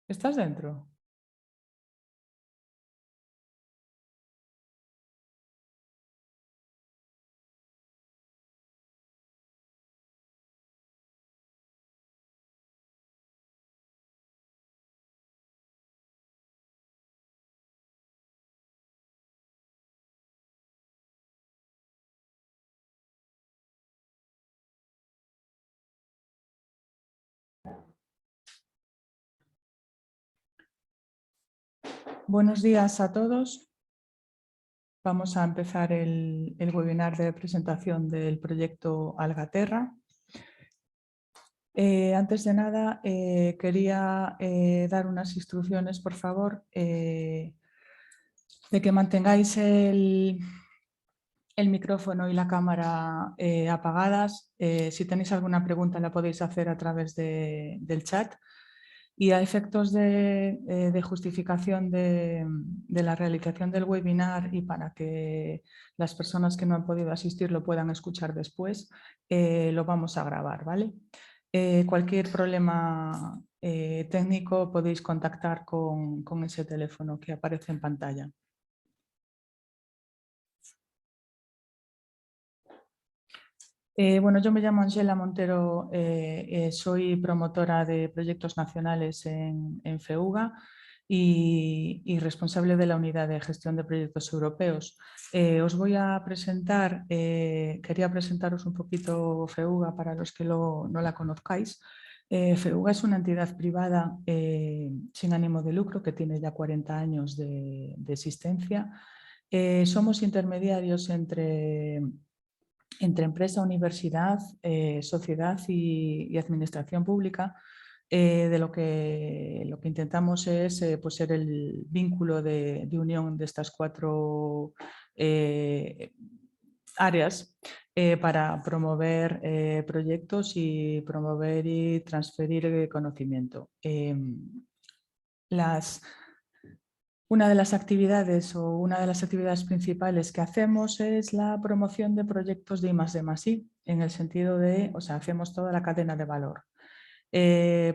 ¿Estás dentro? Buenos días a todos. Vamos a empezar el webinar de presentación del proyecto Algaterra. Antes de nada, quería dar unas instrucciones, por favor, de que mantengáis el micrófono y la cámara apagadas. Si tenéis alguna pregunta la podéis hacer a través del chat. Y a efectos de justificación de la realización del webinar y para que las personas que no han podido asistir lo puedan escuchar después, lo vamos a grabar, ¿vale? Cualquier problema técnico podéis contactar con ese teléfono que aparece en pantalla. Bueno, yo me llamo Angela Montero, soy promotora de proyectos nacionales en FEUGA y responsable de la unidad de gestión de proyectos europeos. Os voy a presentar, quería presentaros un poquito FEUGA para los que no la conozcáis. FEUGA es una entidad privada sin ánimo de lucro que tiene ya 40 años de existencia. Somos intermediarios entre empresa, universidad, sociedad y administración pública, de lo que intentamos es pues ser el vínculo de unión de estas cuatro áreas para promover proyectos y promover y transferir conocimiento. Una de las actividades o una de las actividades principales que hacemos es la promoción de proyectos de I+D+I, en el sentido de, o sea, hacemos toda la cadena de valor.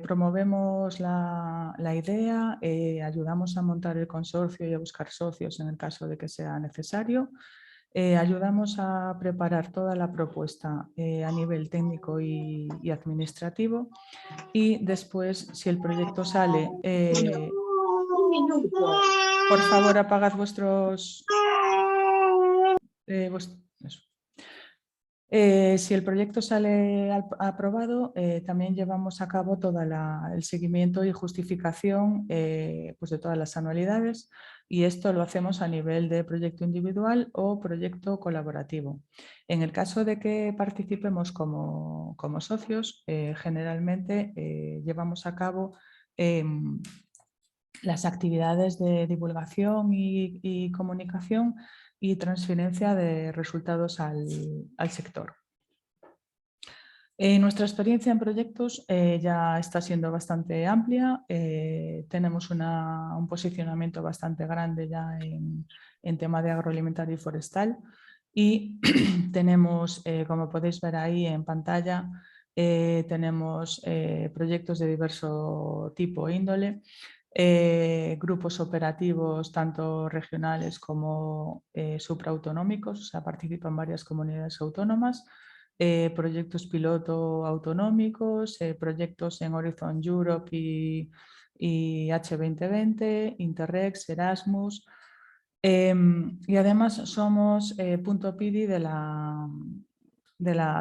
Promovemos la idea, ayudamos a montar el consorcio y a buscar socios en el caso de que sea necesario. Ayudamos a preparar toda la propuesta a nivel técnico y administrativo y después, si el proyecto sale... Un minuto. Por favor, apagad vuestros... eso. Si el proyecto sale aprobado, también llevamos a cabo todo el seguimiento y justificación pues de todas las anualidades y esto lo hacemos a nivel de proyecto individual o proyecto colaborativo. En el caso de que participemos como socios, generalmente llevamos a cabo las actividades de divulgación y comunicación y transferencia de resultados al sector. Nuestra experiencia en proyectos ya está siendo bastante amplia, tenemos un posicionamiento bastante grande ya en tema de agroalimentario y forestal y tenemos, como podéis ver ahí en pantalla, tenemos proyectos de diverso tipo e índole, grupos operativos tanto regionales como supraautonómicos, o sea, participan varias comunidades autónomas, proyectos piloto autonómicos, proyectos en Horizon Europe y H2020, Interrex, Erasmus. Y además somos punto PIDI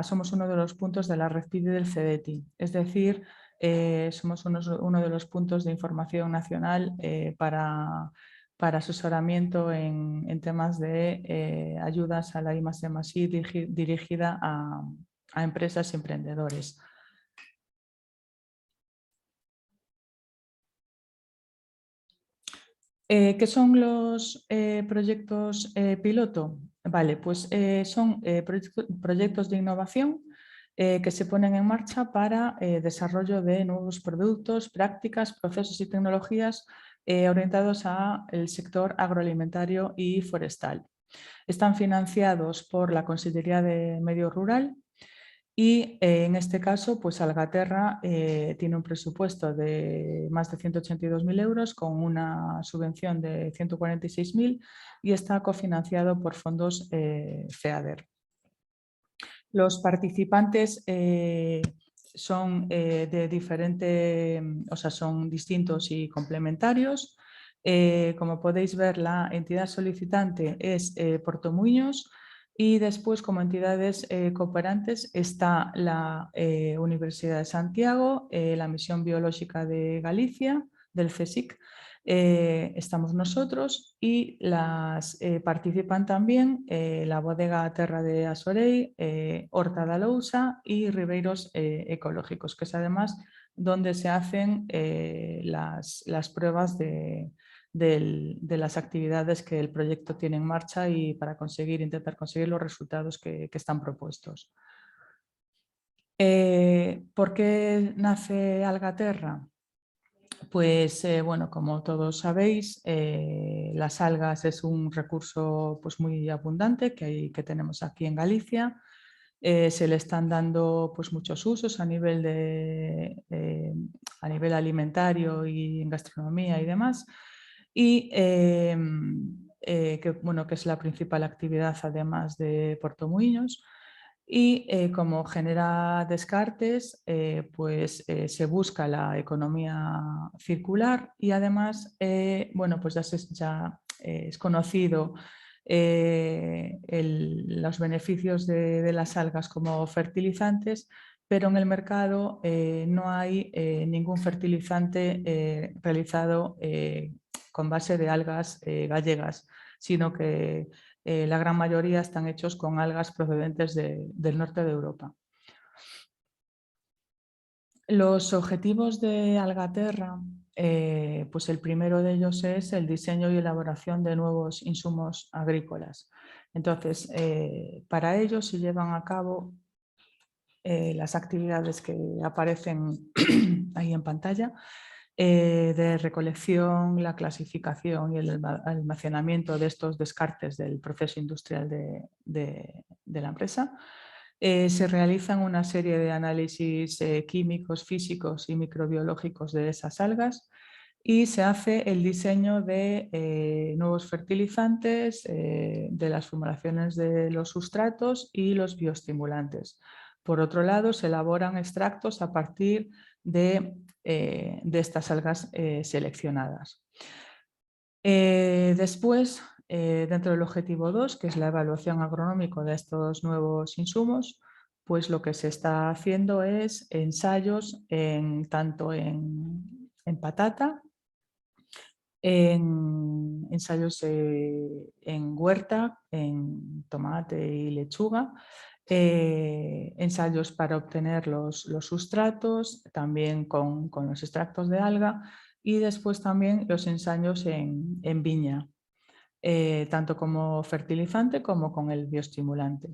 somos uno de los puntos de la red PIDI del CEDETI, es decir, somos uno de los puntos de información nacional para asesoramiento en temas de ayudas a la I+D+I dirigida a empresas y emprendedores. ¿Qué son los proyectos piloto? Vale, pues son proyectos de innovación que se ponen en marcha para desarrollo de nuevos productos, prácticas, procesos y tecnologías orientados al sector agroalimentario y forestal. Están financiados por la Consellería de Medio Rural Y en este caso, pues Algaterra tiene un presupuesto de más de 182.000 euros con una subvención de 146.000 y está cofinanciado por fondos FEADER. Los participantes son de diferente, o sea, son distintos y complementarios. Como podéis ver, la entidad solicitante es Portomuños y después, como entidades cooperantes, está la Universidad de Santiago, la Misión Biológica de Galicia, del CSIC, estamos nosotros y participan también la Bodega Terra de Asorei, Horta da Lousa y Ribeiros Ecológicos, que es además donde se hacen las pruebas de las actividades que el proyecto tiene en marcha y para intentar conseguir los resultados que están propuestos. ¿Por qué nace Algaterra? Pues bueno, como todos sabéis, las algas es un recurso pues, muy abundante que tenemos aquí en Galicia. Se le están dando pues, muchos usos a nivel alimentario y en gastronomía y demás. Y bueno, que es la principal actividad además de Portomuiños. Y como genera descartes, pues se busca la economía circular y además, bueno, pues ya es conocido los beneficios de las algas como fertilizantes, pero en el mercado no hay ningún fertilizante realizado con base de algas gallegas, sino que la gran mayoría están hechos con algas procedentes del norte de Europa. Los objetivos de Algaterra, pues el primero de ellos es el diseño y elaboración de nuevos insumos agrícolas. Entonces, para ello se llevan a cabo las actividades que aparecen ahí en pantalla, de recolección, la clasificación y el almacenamiento de estos descartes del proceso industrial de la empresa. Se realizan una serie de análisis químicos, físicos y microbiológicos de esas algas y se hace el diseño de nuevos fertilizantes, de las formulaciones de los sustratos y los bioestimulantes. Por otro lado, se elaboran extractos a partir de estas algas seleccionadas. Después, dentro del objetivo 2, que es la evaluación agronómica de estos nuevos insumos, pues lo que se está haciendo es ensayos tanto en patata, en ensayos en huerta, en tomate y lechuga, ensayos para obtener los sustratos, también con los extractos de alga y después también los ensayos en viña, tanto como fertilizante como con el bioestimulante.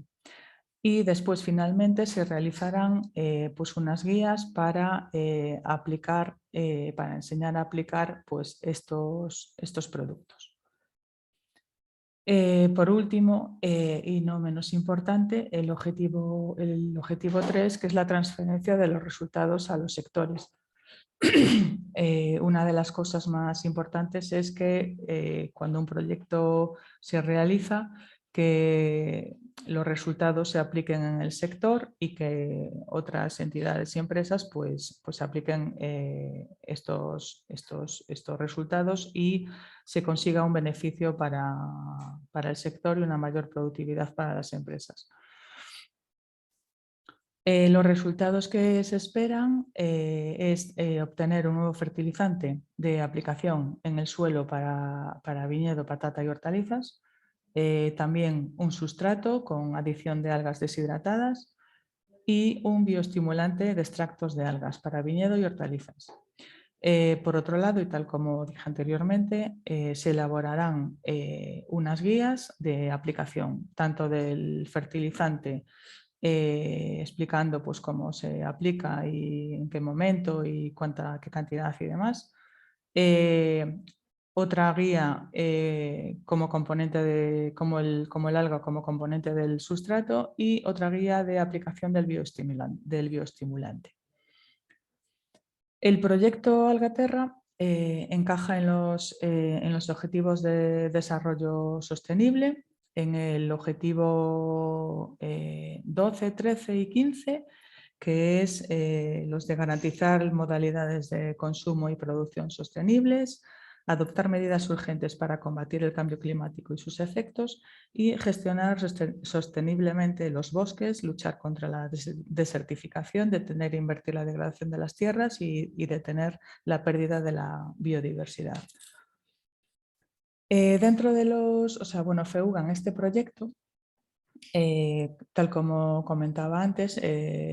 Y después finalmente se realizarán pues unas guías para aplicar, para enseñar a aplicar pues estos productos. Por último, y no menos importante, el objetivo 3, que es la transferencia de los resultados a los sectores. Una de las cosas más importantes es que cuando un proyecto se realiza, que los resultados se apliquen en el sector y que otras entidades y empresas pues apliquen estos resultados y se consiga un beneficio para el sector y una mayor productividad para las empresas. Los resultados que se esperan es obtener un nuevo fertilizante de aplicación en el suelo para viñedo, patata y hortalizas, también un sustrato con adición de algas deshidratadas y un bioestimulante de extractos de algas para viñedo y hortalizas. Por otro lado, y tal como dije anteriormente, se elaborarán unas guías de aplicación tanto del fertilizante explicando pues, cómo se aplica y en qué momento y qué cantidad y demás. otra guía como componente como el alga como componente del sustrato y otra guía de aplicación del bioestimulante. El proyecto Algaterra encaja en los objetivos de desarrollo sostenible, en el objetivo 12, 13 y 15, que es los de garantizar modalidades de consumo y producción sostenibles, adoptar medidas urgentes para combatir el cambio climático y sus efectos y gestionar sosteniblemente los bosques, luchar contra la desertificación, detener e invertir la degradación de las tierras y detener la pérdida de la biodiversidad. Dentro de FEUGA en este proyecto, tal como comentaba antes,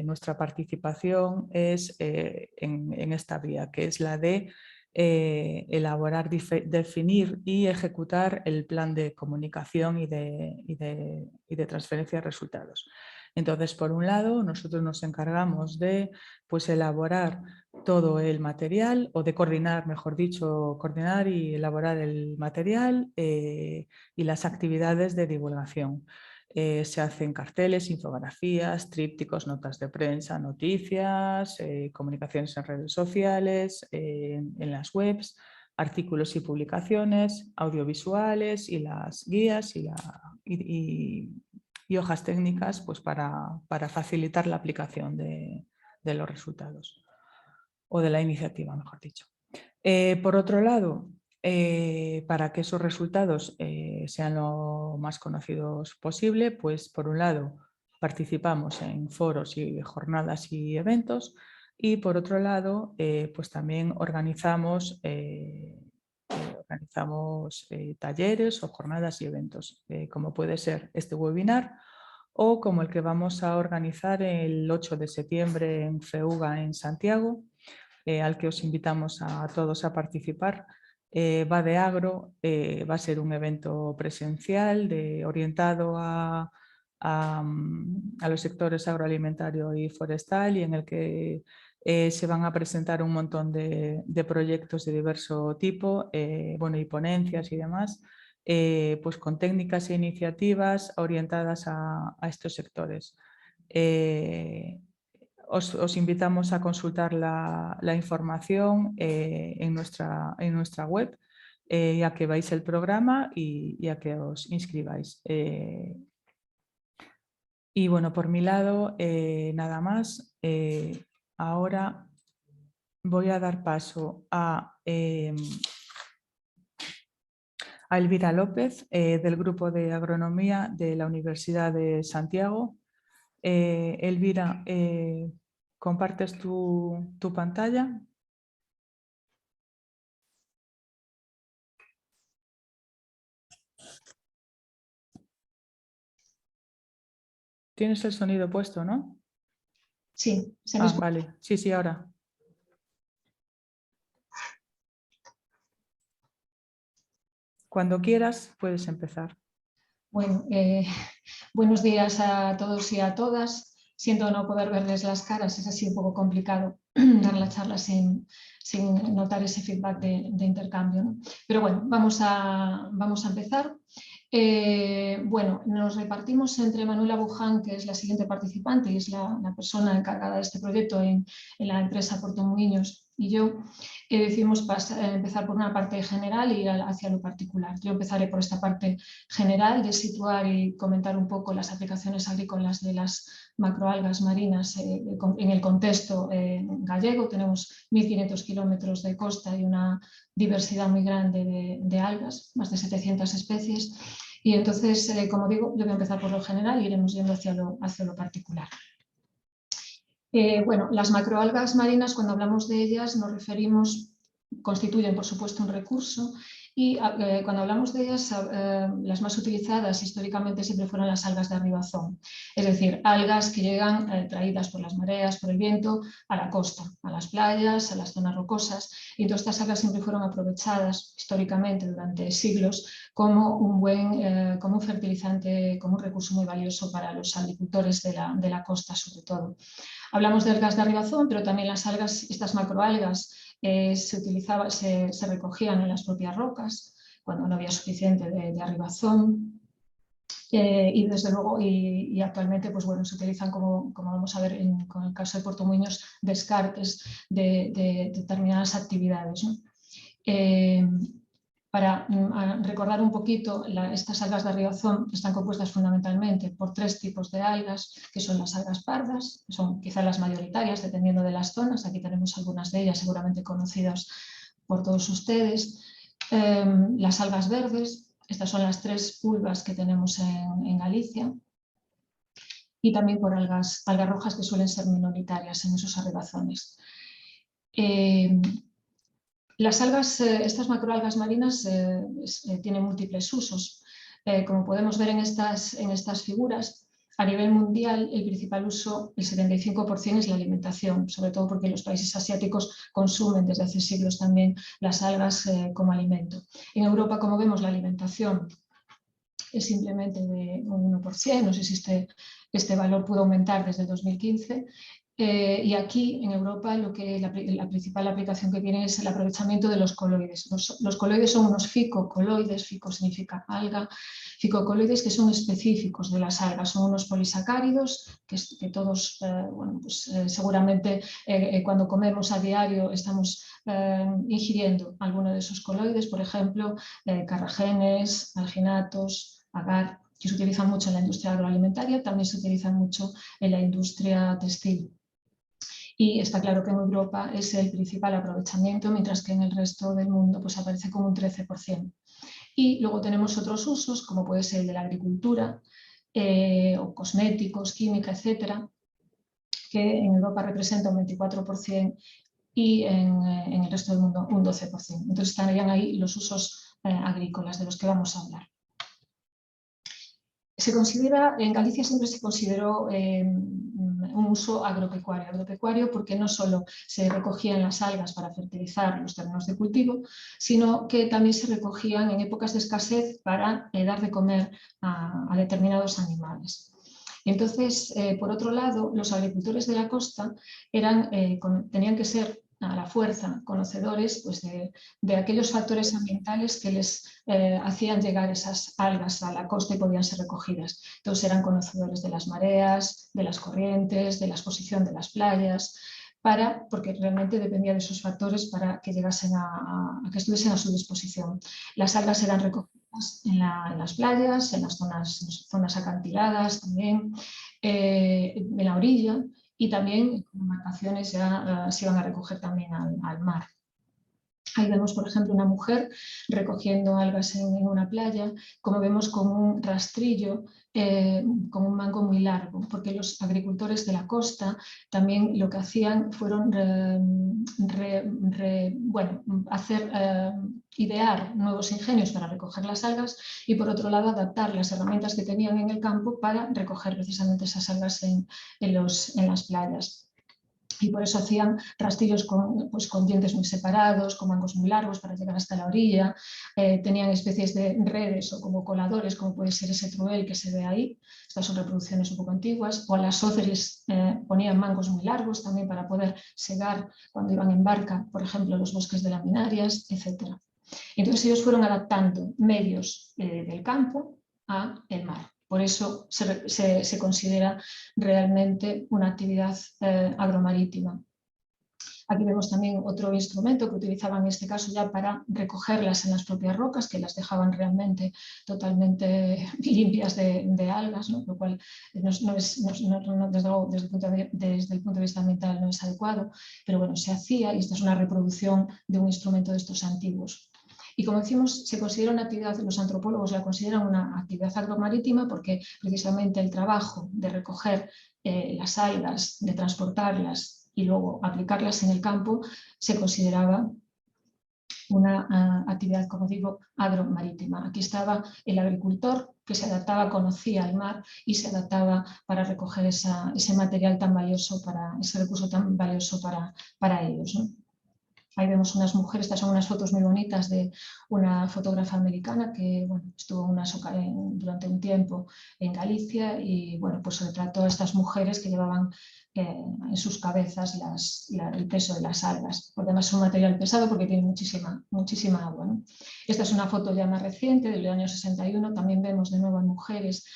nuestra participación es en esta vía, que es la de elaborar, definir y ejecutar el plan de comunicación y de transferencia de resultados. Entonces, por un lado, nosotros nos encargamos de elaborar todo el material, o de coordinar, mejor dicho, coordinar y elaborar el material y las actividades de divulgación. Se hacen carteles, infografías, trípticos, notas de prensa, noticias, comunicaciones en redes sociales, en las webs, artículos y publicaciones, audiovisuales y las guías y hojas técnicas para facilitar la aplicación de los resultados o de la iniciativa, mejor dicho. Por otro lado, para que esos resultados sean lo más conocidos posible, pues por un lado participamos en foros y jornadas y eventos y por otro lado pues también organizamos talleres o jornadas y eventos, como puede ser este webinar o como el que vamos a organizar el 8 de septiembre en FEUGA en Santiago, al que os invitamos a todos a participar. Va de agro, va a ser un evento presencial orientado a los sectores agroalimentario y forestal y en el que se van a presentar un montón de proyectos de diverso tipo, y ponencias y demás, pues con técnicas e iniciativas orientadas a estos sectores. Os invitamos a consultar la información en nuestra web y a que veáis el programa y a que os inscribáis. Y bueno, por mi lado, nada más. Ahora voy a dar paso a Elvira López, del Grupo de Agronomía de la Universidad de Santiago. Elvira, ¿compartes tu pantalla? Tienes el sonido puesto, ¿no? Sí, se me escucha. Vale. Sí, ahora. Cuando quieras, puedes empezar. Bueno, buenos días a todos y a todas. Siento no poder verles las caras, es así un poco complicado dar la charla sin notar ese feedback de intercambio, ¿no? Pero bueno, vamos a empezar. Bueno, nos repartimos entre Manuela Buján, que es la siguiente participante y es la persona encargada de este proyecto en la empresa Portomuiños, y yo decidimos empezar por una parte general e ir hacia lo particular. Yo empezaré por esta parte general de situar y comentar un poco las aplicaciones agrícolas de las macroalgas marinas en el contexto gallego. Tenemos 1.500 kilómetros de costa y una diversidad muy grande de algas, más de 700 especies. Y entonces, como digo, yo voy a empezar por lo general y iremos yendo hacia lo particular. Bueno, las macroalgas marinas, cuando hablamos de ellas, constituyen, por supuesto, un recurso y cuando hablamos de ellas, las más utilizadas históricamente siempre fueron las algas de arribazón, es decir, algas que llegan traídas por las mareas, por el viento, a la costa, a las playas, a las zonas rocosas, y todas estas algas siempre fueron aprovechadas históricamente durante siglos como un fertilizante, como un recurso muy valioso para los agricultores de la costa sobre todo. Hablamos de algas de arribazón, pero también las algas, estas macroalgas, se recogían en las propias rocas cuando no había suficiente de arribazón. Y desde luego, y actualmente pues bueno, se utilizan, como vamos a ver con el caso de Puerto Muñoz, descartes de determinadas actividades, ¿no? Para recordar un poquito, estas algas de arribazón están compuestas fundamentalmente por 3 tipos de algas, que son las algas pardas, que son quizá las mayoritarias dependiendo de las zonas. Aquí tenemos algunas de ellas seguramente conocidas por todos ustedes. Las algas verdes, estas son las 3 pulgas que tenemos en Galicia, y también por algas rojas, que suelen ser minoritarias en esos arribazones. Las algas, estas macroalgas marinas, tienen múltiples usos. Como podemos ver en estas figuras, a nivel mundial el principal uso, el 75%, es la alimentación, sobre todo porque los países asiáticos consumen desde hace siglos también las algas como alimento. En Europa, como vemos, la alimentación es simplemente de un 1%, no sé si este valor pudo aumentar desde el 2015. Y aquí en Europa la principal aplicación que tiene es el aprovechamiento de los coloides. Los coloides son unos ficocoloides, fico significa alga, ficocoloides que son específicos de las algas, son unos polisacáridos que todos, bueno, pues, seguramente cuando comemos a diario estamos ingiriendo alguno de esos coloides, por ejemplo, carragenes, alginatos, agar, que se utilizan mucho en la industria agroalimentaria, también se utilizan mucho en la industria textil. Y está claro que en Europa es el principal aprovechamiento, mientras que en el resto del mundo pues aparece como un 13%. Y luego tenemos otros usos, como puede ser el de la agricultura, o cosméticos, química, etcétera, que en Europa representa un 24% y en el resto del mundo un 12%. Entonces estarían ahí los usos agrícolas de los que vamos a hablar. En Galicia siempre se consideró un uso agropecuario porque no solo se recogían las algas para fertilizar los terrenos de cultivo, sino que también se recogían en épocas de escasez para dar de comer a determinados animales. Entonces, por otro lado, los agricultores de la costa tenían que ser a la fuerza conocedores pues, de aquellos factores ambientales que les hacían llegar esas algas a la costa y podían ser recogidas. Entonces eran conocedores de las mareas, de las corrientes, de la exposición de las playas, porque realmente dependía de esos factores para que llegasen a que estuviesen a su disposición. Las algas eran recogidas en las playas, en las zonas acantiladas también, en la orilla, y también en embarcaciones ya se iban a recoger también al mar. Ahí vemos, por ejemplo, una mujer recogiendo algas en una playa, como vemos con un rastrillo, con un mango muy largo, porque los agricultores de la costa también lo que hacían fueron idear nuevos ingenios para recoger las algas y, por otro lado, adaptar las herramientas que tenían en el campo para recoger precisamente esas algas en las playas. Y por eso hacían rastrillos con dientes muy separados, con mangos muy largos para llegar hasta la orilla. Tenían especies de redes o como coladores, como puede ser ese truel que se ve ahí. Estas son reproducciones un poco antiguas. O a las hoces les ponían mangos muy largos también para poder segar cuando iban en barca, por ejemplo, los bosques de laminarias, etc. Entonces ellos fueron adaptando medios del campo a el mar. Por eso se considera realmente una actividad agromarítima. Aquí vemos también otro instrumento que utilizaban en este caso ya para recogerlas en las propias rocas, que las dejaban realmente totalmente limpias de algas, ¿no? Lo cual desde el punto de vista ambiental no es adecuado, pero bueno, se hacía, y esta es una reproducción de un instrumento de estos antiguos. Y como decimos, se considera una actividad, los antropólogos la consideran una actividad agromarítima porque precisamente el trabajo de recoger las algas, de transportarlas y luego aplicarlas en el campo se consideraba una actividad, como digo, agromarítima. Aquí estaba el agricultor que se adaptaba, conocía el mar y se adaptaba para recoger ese material tan valioso, ese recurso tan valioso para ellos, ¿no? Ahí vemos unas mujeres, estas son unas fotos muy bonitas de una fotógrafa americana que bueno, estuvo durante un tiempo en Galicia y bueno, pues retrató a estas mujeres que llevaban en sus cabezas el peso de las algas, porque además es un material pesado porque tiene muchísima agua, ¿no? Esta es una foto ya más reciente, del año 61, también vemos de nuevo a mujeres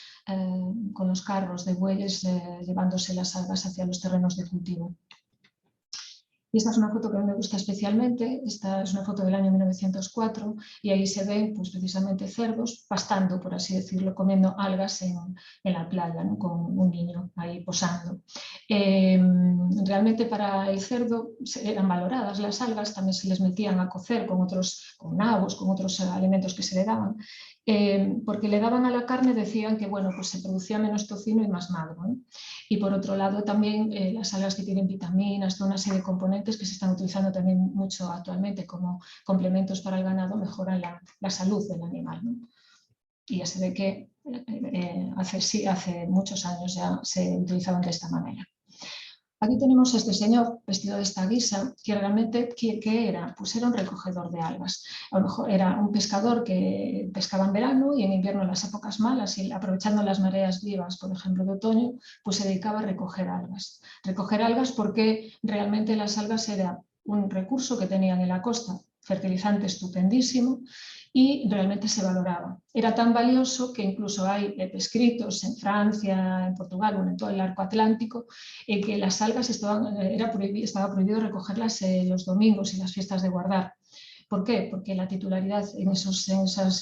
con los carros de bueyes llevándose las algas hacia los terrenos de cultivo. Y esta es una foto que a mí me gusta especialmente, esta es una foto del año 1904 y ahí se ven pues, precisamente cerdos pastando, por así decirlo, comiendo algas en la playa, ¿no? Con un niño ahí posando. Realmente para el cerdo eran valoradas las algas, también se les metían a cocer con nabos, con otros alimentos que se le daban, porque le daban a la carne, decían que bueno, pues se producía menos tocino y más magro, ¿no? Y por otro lado también las algas que tienen vitaminas, toda una serie de componentes que se están utilizando también mucho actualmente como complementos para el ganado, mejoran la salud del animal, ¿no? Y ya se ve que hace muchos años ya se utilizaban de esta manera. Aquí tenemos a este señor vestido de esta guisa, que realmente, ¿qué era? Pues era un recogedor de algas. A lo mejor era un pescador que pescaba en verano y en invierno en las épocas malas y aprovechando las mareas vivas, por ejemplo, de otoño, pues se dedicaba a recoger algas. Recoger algas porque realmente las algas era un recurso que tenían en la costa, fertilizante estupendísimo, y realmente se valoraba. Era tan valioso que incluso hay escritos en Francia, en Portugal, bueno, en todo el arco atlántico, que las algas estaba prohibido recogerlas los domingos y las fiestas de guardar. ¿Por qué? Porque la titularidad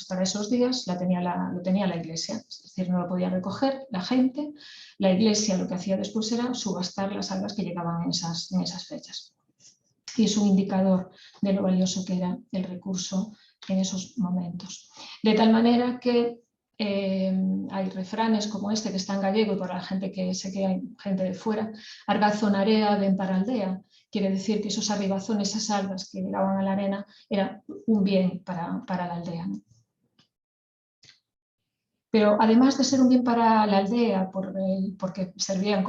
para esos días lo tenía la Iglesia, es decir, no lo podía recoger la gente. La Iglesia lo que hacía después era subastar las algas que llegaban en esas fechas. Y es un indicador de lo valioso que era el recurso en esos momentos. De tal manera que hay refranes como este que está en gallego y para la gente que sé que hay gente de fuera, argazonarea ven para aldea, quiere decir que esos arribazones, esas algas que llegaban a la arena, era un bien para la aldea, ¿no? Pero además de ser un bien para la aldea, porque servían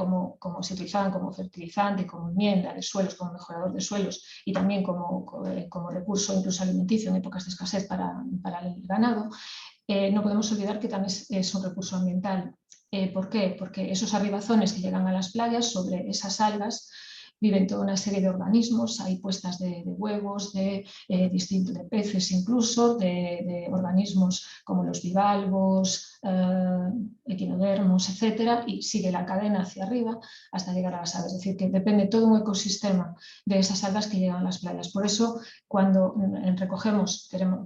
se utilizaban como fertilizante, como enmienda de suelos, como mejorador de suelos y también como recurso incluso alimenticio en épocas de escasez para el ganado, no podemos olvidar que también es un recurso ambiental. ¿Por qué? Porque esos arribazones que llegan a las playas sobre esas algas viven toda una serie de organismos, hay puestas de huevos, de peces incluso, de organismos como los bivalvos, equinodermos, etcétera, y sigue la cadena hacia arriba hasta llegar a las aves. Es decir, que depende todo un ecosistema de esas algas que llegan a las playas. Por eso, cuando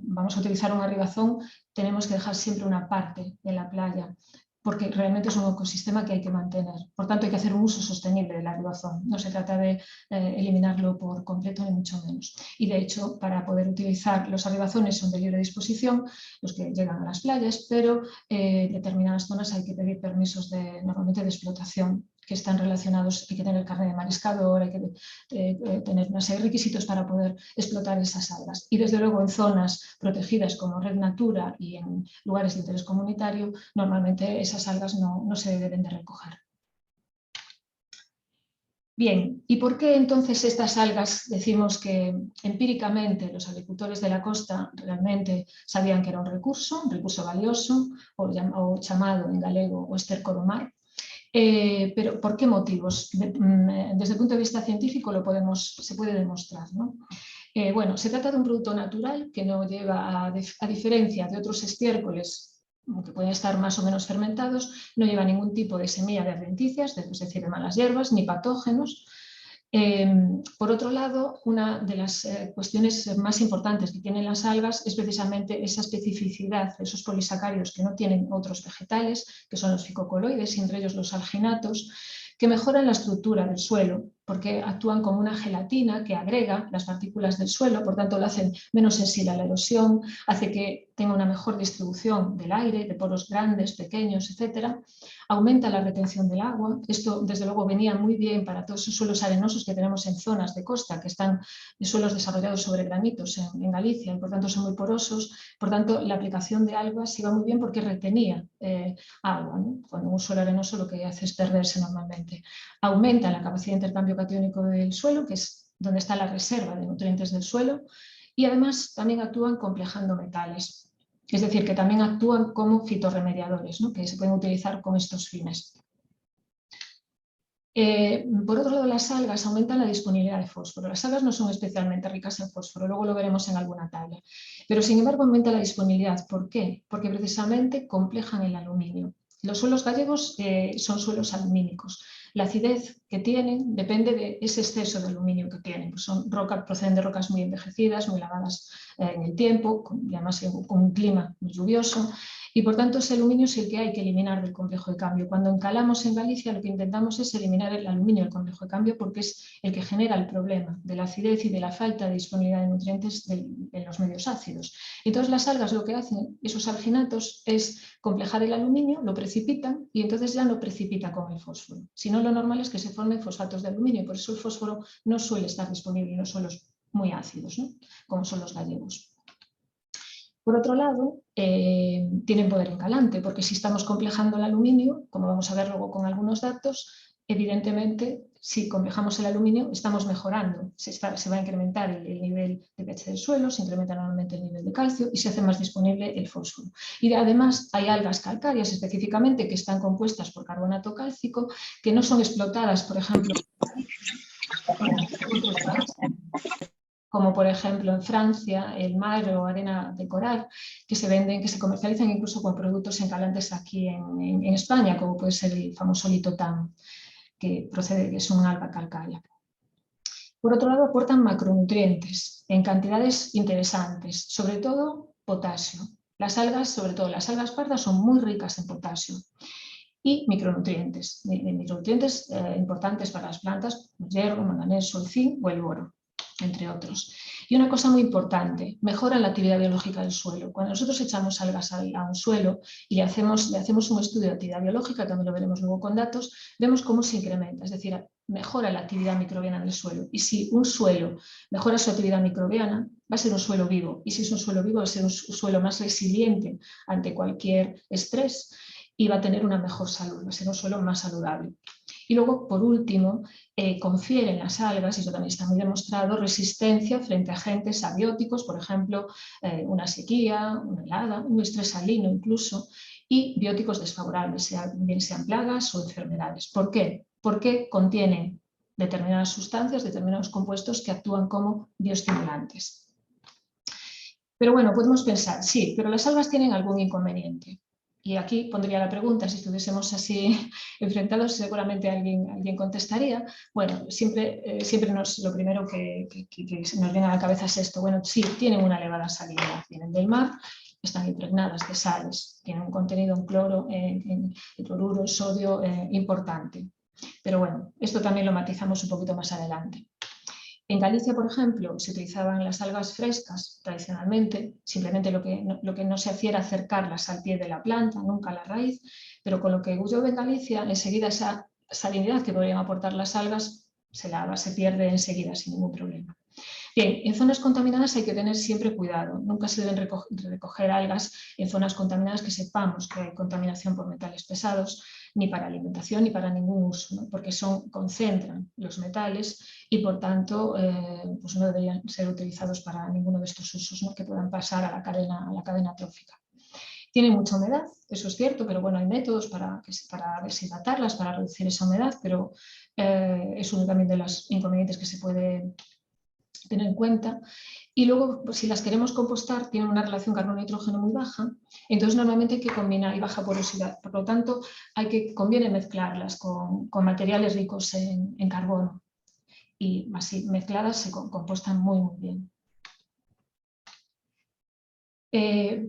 vamos a utilizar un arribazón, tenemos que dejar siempre una parte en la playa, porque realmente es un ecosistema que hay que mantener. Por tanto, hay que hacer un uso sostenible del arribazón. No se trata de eliminarlo por completo, ni mucho menos. Y de hecho, para poder utilizar los arribazones son de libre disposición, los que llegan a las playas, pero en determinadas zonas hay que pedir permisos normalmente de explotación, que están relacionados, hay que tener carne de mariscador, hay que tener una serie de requisitos para poder explotar esas algas. Y desde luego en zonas protegidas como Red Natura y en lugares de interés comunitario, normalmente esas algas no se deben de recoger. Bien, ¿y por qué entonces estas algas decimos que empíricamente los agricultores de la costa realmente sabían que era un recurso valioso o chamado en galego o esterco do mar? Pero ¿por qué motivos? Desde el punto de vista científico se puede demostrar, ¿no? Bueno, se trata de un producto natural que no lleva, a diferencia de otros estiércoles que pueden estar más o menos fermentados, no lleva ningún tipo de semilla de adventicias, es decir, de malas hierbas, ni patógenos. Por otro lado, una de las cuestiones más importantes que tienen las algas es precisamente esa especificidad de esos polisacáridos que no tienen otros vegetales, que son los ficocoloides, y entre ellos los alginatos, que mejoran la estructura del suelo, porque actúan como una gelatina que agrega las partículas del suelo, por tanto lo hacen menos sensible a la erosión, hace que tenga una mejor distribución del aire, de poros grandes, pequeños, etc. Aumenta la retención del agua. Esto, desde luego, venía muy bien para todos esos suelos arenosos que tenemos en zonas de costa, que están en suelos desarrollados sobre granitos en Galicia, y por tanto son muy porosos. Por tanto, la aplicación de algas iba muy bien porque retenía agua, ¿no? Cuando un suelo arenoso lo que hace es perderse normalmente. Aumenta la capacidad de intercambio catiónico del suelo, que es donde está la reserva de nutrientes del suelo, y además también actúan complejando metales. Es decir, que también actúan como fitorremediadores, ¿no? Que se pueden utilizar con estos fines. Por otro lado, las algas aumentan la disponibilidad de fósforo. Las algas no son especialmente ricas en fósforo, luego lo veremos en alguna tabla, pero sin embargo aumenta la disponibilidad. ¿Por qué? Porque precisamente complejan el aluminio. Los suelos gallegos son suelos alumínicos. La acidez que tienen depende de ese exceso de aluminio que tienen. Pues proceden de rocas muy envejecidas, muy lavadas en el tiempo, y además con un clima muy lluvioso. Y por tanto ese aluminio es el que hay que eliminar del complejo de cambio. Cuando encalamos en Galicia lo que intentamos es eliminar el aluminio del complejo de cambio porque es el que genera el problema de la acidez y de la falta de disponibilidad de nutrientes en los medios ácidos. Entonces las algas lo que hacen, esos alginatos, es complejar el aluminio, lo precipitan y entonces ya no precipita con el fósforo. Si no, lo normal es que se formen fosfatos de aluminio y por eso el fósforo no suele estar disponible en los suelos muy ácidos, ¿no? Como son los gallegos. Por otro lado, tienen poder encalante, porque si estamos complejando el aluminio, como vamos a ver luego con algunos datos, evidentemente, si complejamos el aluminio, estamos mejorando. Se va a incrementar el nivel de pH del suelo, se incrementa normalmente el nivel de calcio y se hace más disponible el fósforo. Y además hay algas calcáreas específicamente que están compuestas por carbonato cálcico, que no son explotadas, por ejemplo, como por ejemplo en Francia, el mar o arena de coral, que se comercializan incluso con productos encalantes aquí en España, como puede ser el famoso litotán, que es un alga calcárea. Por otro lado, aportan macronutrientes en cantidades interesantes, sobre todo potasio. Las algas, sobre todo las algas pardas, son muy ricas en potasio. Y micronutrientes importantes para las plantas, como hierro, manganeso, el zinc o el boro, entre otros. Y una cosa muy importante, mejora la actividad biológica del suelo. Cuando nosotros echamos algas a un suelo y le hacemos un estudio de actividad biológica, también lo veremos luego con datos, vemos cómo se incrementa, es decir, mejora la actividad microbiana del suelo. Y si un suelo mejora su actividad microbiana, va a ser un suelo vivo. Y si es un suelo vivo, va a ser un suelo más resiliente ante cualquier estrés y va a tener una mejor salud, va a ser un suelo más saludable. Y luego, por último, confieren las algas, y eso también está muy demostrado, resistencia frente a agentes abióticos, por ejemplo, una sequía, una helada, un estrés salino incluso, y bióticos desfavorables, bien sean plagas o enfermedades. ¿Por qué? Porque contienen determinadas sustancias, determinados compuestos que actúan como bioestimulantes. Pero bueno, podemos pensar, sí, pero las algas tienen algún inconveniente. Y aquí pondría la pregunta, si estuviésemos así enfrentados, seguramente alguien contestaría. Bueno, siempre lo primero que nos viene a la cabeza es esto. Bueno, sí, tienen una elevada salinidad, vienen del mar, están impregnadas de sales, tienen un contenido en cloro, en cloruro, sodio importante. Pero bueno, esto también lo matizamos un poquito más adelante. En Galicia, por ejemplo, se utilizaban las algas frescas tradicionalmente, simplemente lo que no se hacía era acercarlas al pie de la planta, nunca a la raíz, pero con lo que llueve en Galicia, enseguida esa salinidad que podrían aportar las algas se pierde enseguida sin ningún problema. Bien, en zonas contaminadas hay que tener siempre cuidado. Nunca se deben recoger algas en zonas contaminadas que sepamos que hay contaminación por metales pesados, ni para alimentación ni para ningún uso, ¿no? Porque concentran los metales y por tanto pues no deberían ser utilizados para ninguno de estos usos, ¿no? Que puedan pasar a la cadena trófica. Tienen mucha humedad, eso es cierto, pero bueno, hay métodos para deshidratarlas, para reducir esa humedad, pero es uno también de los inconvenientes que se puede tener en cuenta. Y luego, pues, si las queremos compostar, tienen una relación carbono-nitrógeno muy baja, entonces normalmente hay que combinar y baja porosidad. Por lo tanto, conviene mezclarlas con materiales ricos en carbono y así mezcladas se compostan muy, muy bien.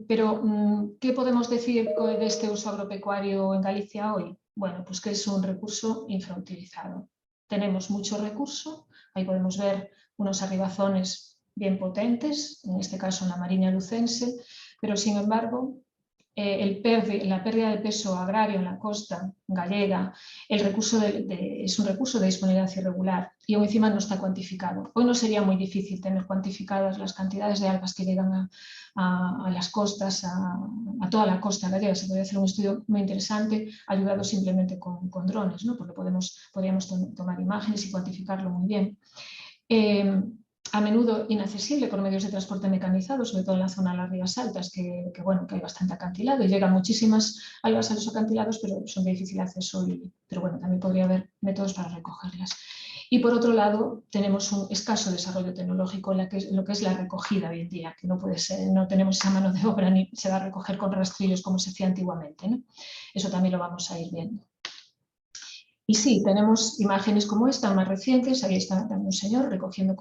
Pero, ¿qué podemos decir de este uso agropecuario en Galicia hoy? Bueno, pues que es un recurso infrautilizado. Tenemos mucho recurso, ahí podemos ver unos arribazones bien potentes, en este caso en la Mariña lucense, pero sin embargo la pérdida de peso agrario en la costa gallega, es un recurso de disponibilidad irregular y aún encima no está cuantificado. Hoy no sería muy difícil tener cuantificadas las cantidades de algas que llegan a las costas, a toda la costa gallega. Se podría hacer un estudio muy interesante ayudado simplemente con drones, ¿no? Porque podríamos tomar imágenes y cuantificarlo muy bien. A menudo inaccesible por medios de transporte mecanizado, sobre todo en la zona de las rías altas, que hay bastante acantilado y llegan muchísimas algas a los acantilados, pero son de difícil acceso, pero bueno, también podría haber métodos para recogerlas. Y por otro lado, tenemos un escaso desarrollo tecnológico en lo que es la recogida hoy en día, que no puede ser, no tenemos esa mano de obra ni se va a recoger con rastrillos como se hacía antiguamente, ¿no? Eso también lo vamos a ir viendo. Y sí, tenemos imágenes como esta, más recientes. Ahí está un señor recogiendo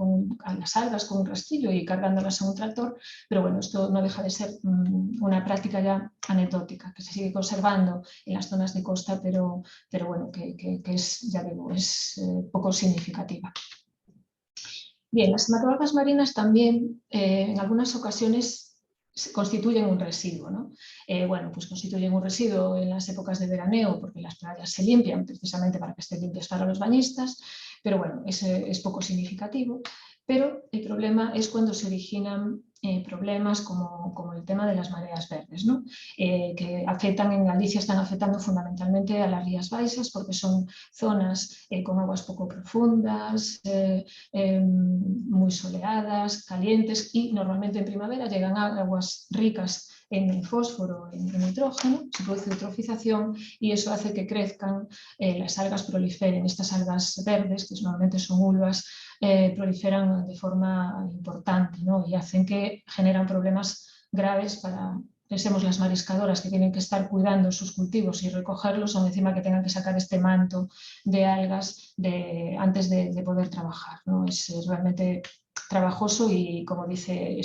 las algas con un rastrillo y cargándolas en un tractor, pero bueno, esto no deja de ser una práctica ya anecdótica, que se sigue conservando en las zonas de costa, pero bueno, que es, ya digo, es poco significativa. Bien, las hematoalgas marinas también en algunas ocasiones constituyen un residuo, ¿no? Bueno, pues constituyen un residuo en las épocas de veraneo porque las playas se limpian precisamente para que estén limpias para los bañistas, pero bueno, es poco significativo. Pero el problema es cuando se originan problemas como el tema de las mareas verdes, ¿no? Que afectan en Galicia, están afectando fundamentalmente a las Rías Baixas porque son zonas con aguas poco profundas, muy soleadas, calientes y normalmente en primavera llegan a aguas ricas en fósforo, en nitrógeno, se produce eutrofización y eso hace que crezcan, las algas proliferen, estas algas verdes, que normalmente son ulvas, proliferan de forma importante, ¿no? Y hacen que generan problemas graves para, pensemos, las mariscadoras que tienen que estar cuidando sus cultivos y recogerlos, aún encima que tengan que sacar este manto de algas antes de poder trabajar, ¿no? Es realmente trabajoso y, como dice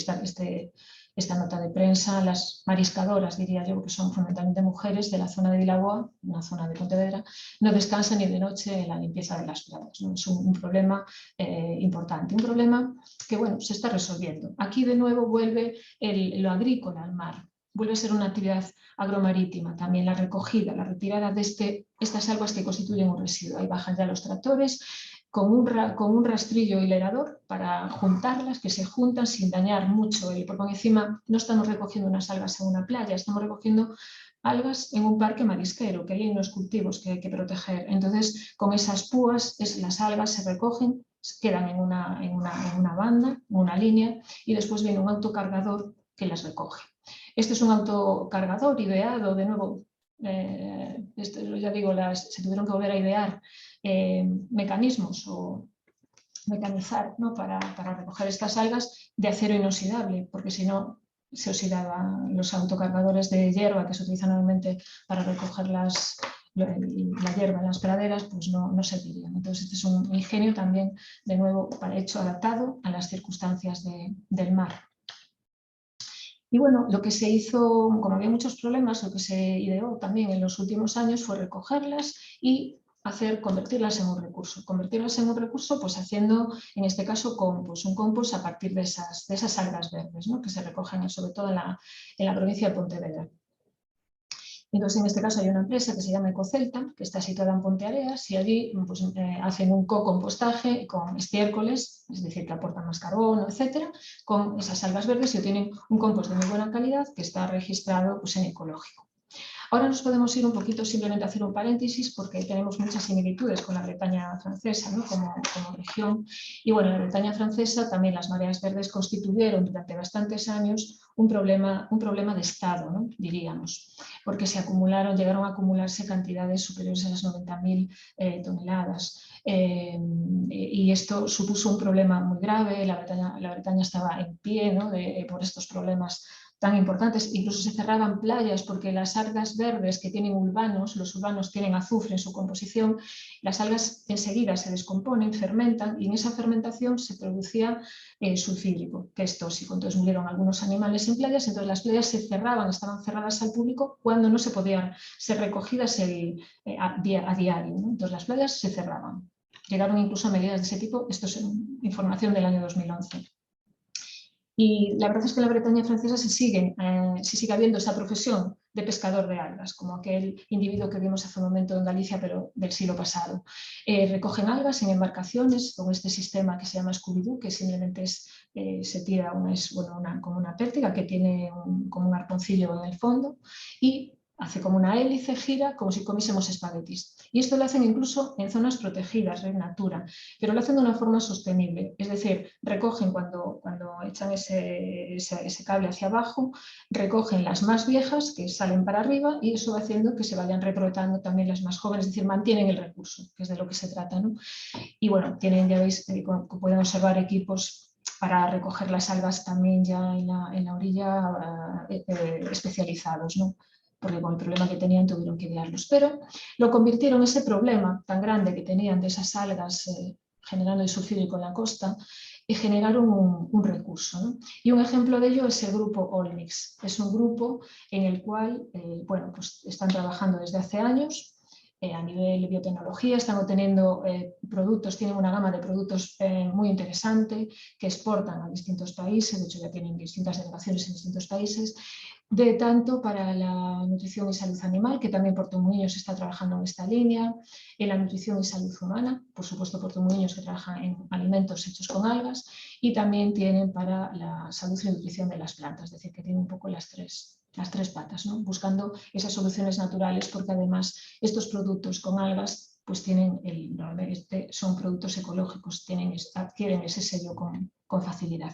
esta nota de prensa, las mariscadoras, diría yo, que son fundamentalmente mujeres de la zona de Vilaboa, una zona de Pontevedra, no descansan ni de noche en la limpieza de las playas, ¿no? Es un problema importante, un problema que bueno, se está resolviendo. Aquí de nuevo vuelve lo agrícola al mar, vuelve a ser una actividad agromarítima, también la recogida, la retirada de estas aguas que constituyen un residuo. Ahí bajan ya los tractores con un rastrillo hilerador para juntarlas, que se juntan sin dañar mucho, porque encima no estamos recogiendo unas algas en una playa, estamos recogiendo algas en un parque marisquero, que hay unos cultivos que hay que proteger. Entonces, con esas púas, las algas se recogen, quedan en una banda, en una línea, y después viene un autocargador que las recoge. Este es un autocargador ideado, de nuevo, ya digo, se tuvieron que volver a idear mecanismos o mecanizar, ¿no? para recoger estas algas de acero inoxidable, porque si no se oxidaban los autocargadores de hierba que se utilizan normalmente para recoger la hierba en las praderas, pues no servirían. Entonces este es un ingenio también, de nuevo, hecho adaptado a las circunstancias del mar. Y bueno, lo que se hizo, como había muchos problemas, lo que se ideó también en los últimos años fue recogerlas y convertirlas en un recurso. Convertirlas en un recurso, pues haciendo, en este caso, compost, un compost a partir de esas algas verdes, ¿no? Que se recogen sobre todo en la provincia de Pontevedra. Entonces, en este caso hay una empresa que se llama Ecocelta, que está situada en Ponteareas, y allí pues, hacen un co-compostaje con estiércoles, es decir, que aportan más carbono, etcétera, con esas algas verdes y obtienen un compost de muy buena calidad que está registrado pues, en ecológico. Ahora nos podemos ir un poquito, simplemente a hacer un paréntesis, porque tenemos muchas similitudes con la Bretaña francesa, ¿no? como región. Y bueno, en la Bretaña francesa también las mareas verdes constituyeron durante bastantes años un problema de Estado, ¿no? Diríamos, porque llegaron a acumularse cantidades superiores a las 90.000 toneladas. Y esto supuso un problema muy grave. La Bretaña estaba en pie, ¿no? por estos problemas tan importantes, incluso se cerraban playas porque las algas verdes que tienen los urbanos tienen azufre en su composición, las algas enseguida se descomponen, fermentan y en esa fermentación se producía sulfídrico, que es tóxico. Entonces murieron algunos animales en playas, entonces las playas se cerraban, estaban cerradas al público cuando no se podían ser recogidas a diario, ¿no? Entonces las playas se cerraban. Llegaron incluso a medidas de ese tipo, esto es información del año 2011. Y la verdad es que en la Bretaña francesa se sigue habiendo esa profesión de pescador de algas, como aquel individuo que vimos hace un momento en Galicia, pero del siglo pasado. Recogen algas en embarcaciones con este sistema que se llama Scooby-Doo, que simplemente se tira como una pértiga que tiene como un arponcillo en el fondo y hace como una hélice, gira como si comiésemos espaguetis. Y esto lo hacen incluso en zonas protegidas, Red Natura, pero lo hacen de una forma sostenible. Es decir, recogen cuando echan ese cable hacia abajo, recogen las más viejas que salen para arriba y eso va haciendo que se vayan rebrotando también las más jóvenes, es decir, mantienen el recurso, que es de lo que se trata, ¿no? Y bueno, tienen, ya veis, como pueden observar, equipos para recoger las algas también ya en la orilla especializados, ¿no? Porque con el problema que tenían tuvieron que idearlos. Pero lo convirtieron ese problema tan grande que tenían de esas algas generando el sulfídrico en la costa y generaron un recurso, ¿no? Y un ejemplo de ello es el grupo Olmix. Es un grupo en el cual bueno, pues están trabajando desde hace años a nivel de biotecnología, están obteniendo productos, tienen una gama de productos muy interesante que exportan a distintos países, de hecho ya tienen distintas delegaciones en distintos países, de tanto para la nutrición y salud animal, que también Portomolinos está trabajando en esta línea, en la nutrición y salud humana, por supuesto Portomolinos que trabaja en alimentos hechos con algas, y también tienen para la salud y nutrición de las plantas, es decir, que tienen un poco las tres patas, ¿no? Buscando esas soluciones naturales, porque además estos productos con algas pues tienen son productos ecológicos, adquieren ese sello con facilidad.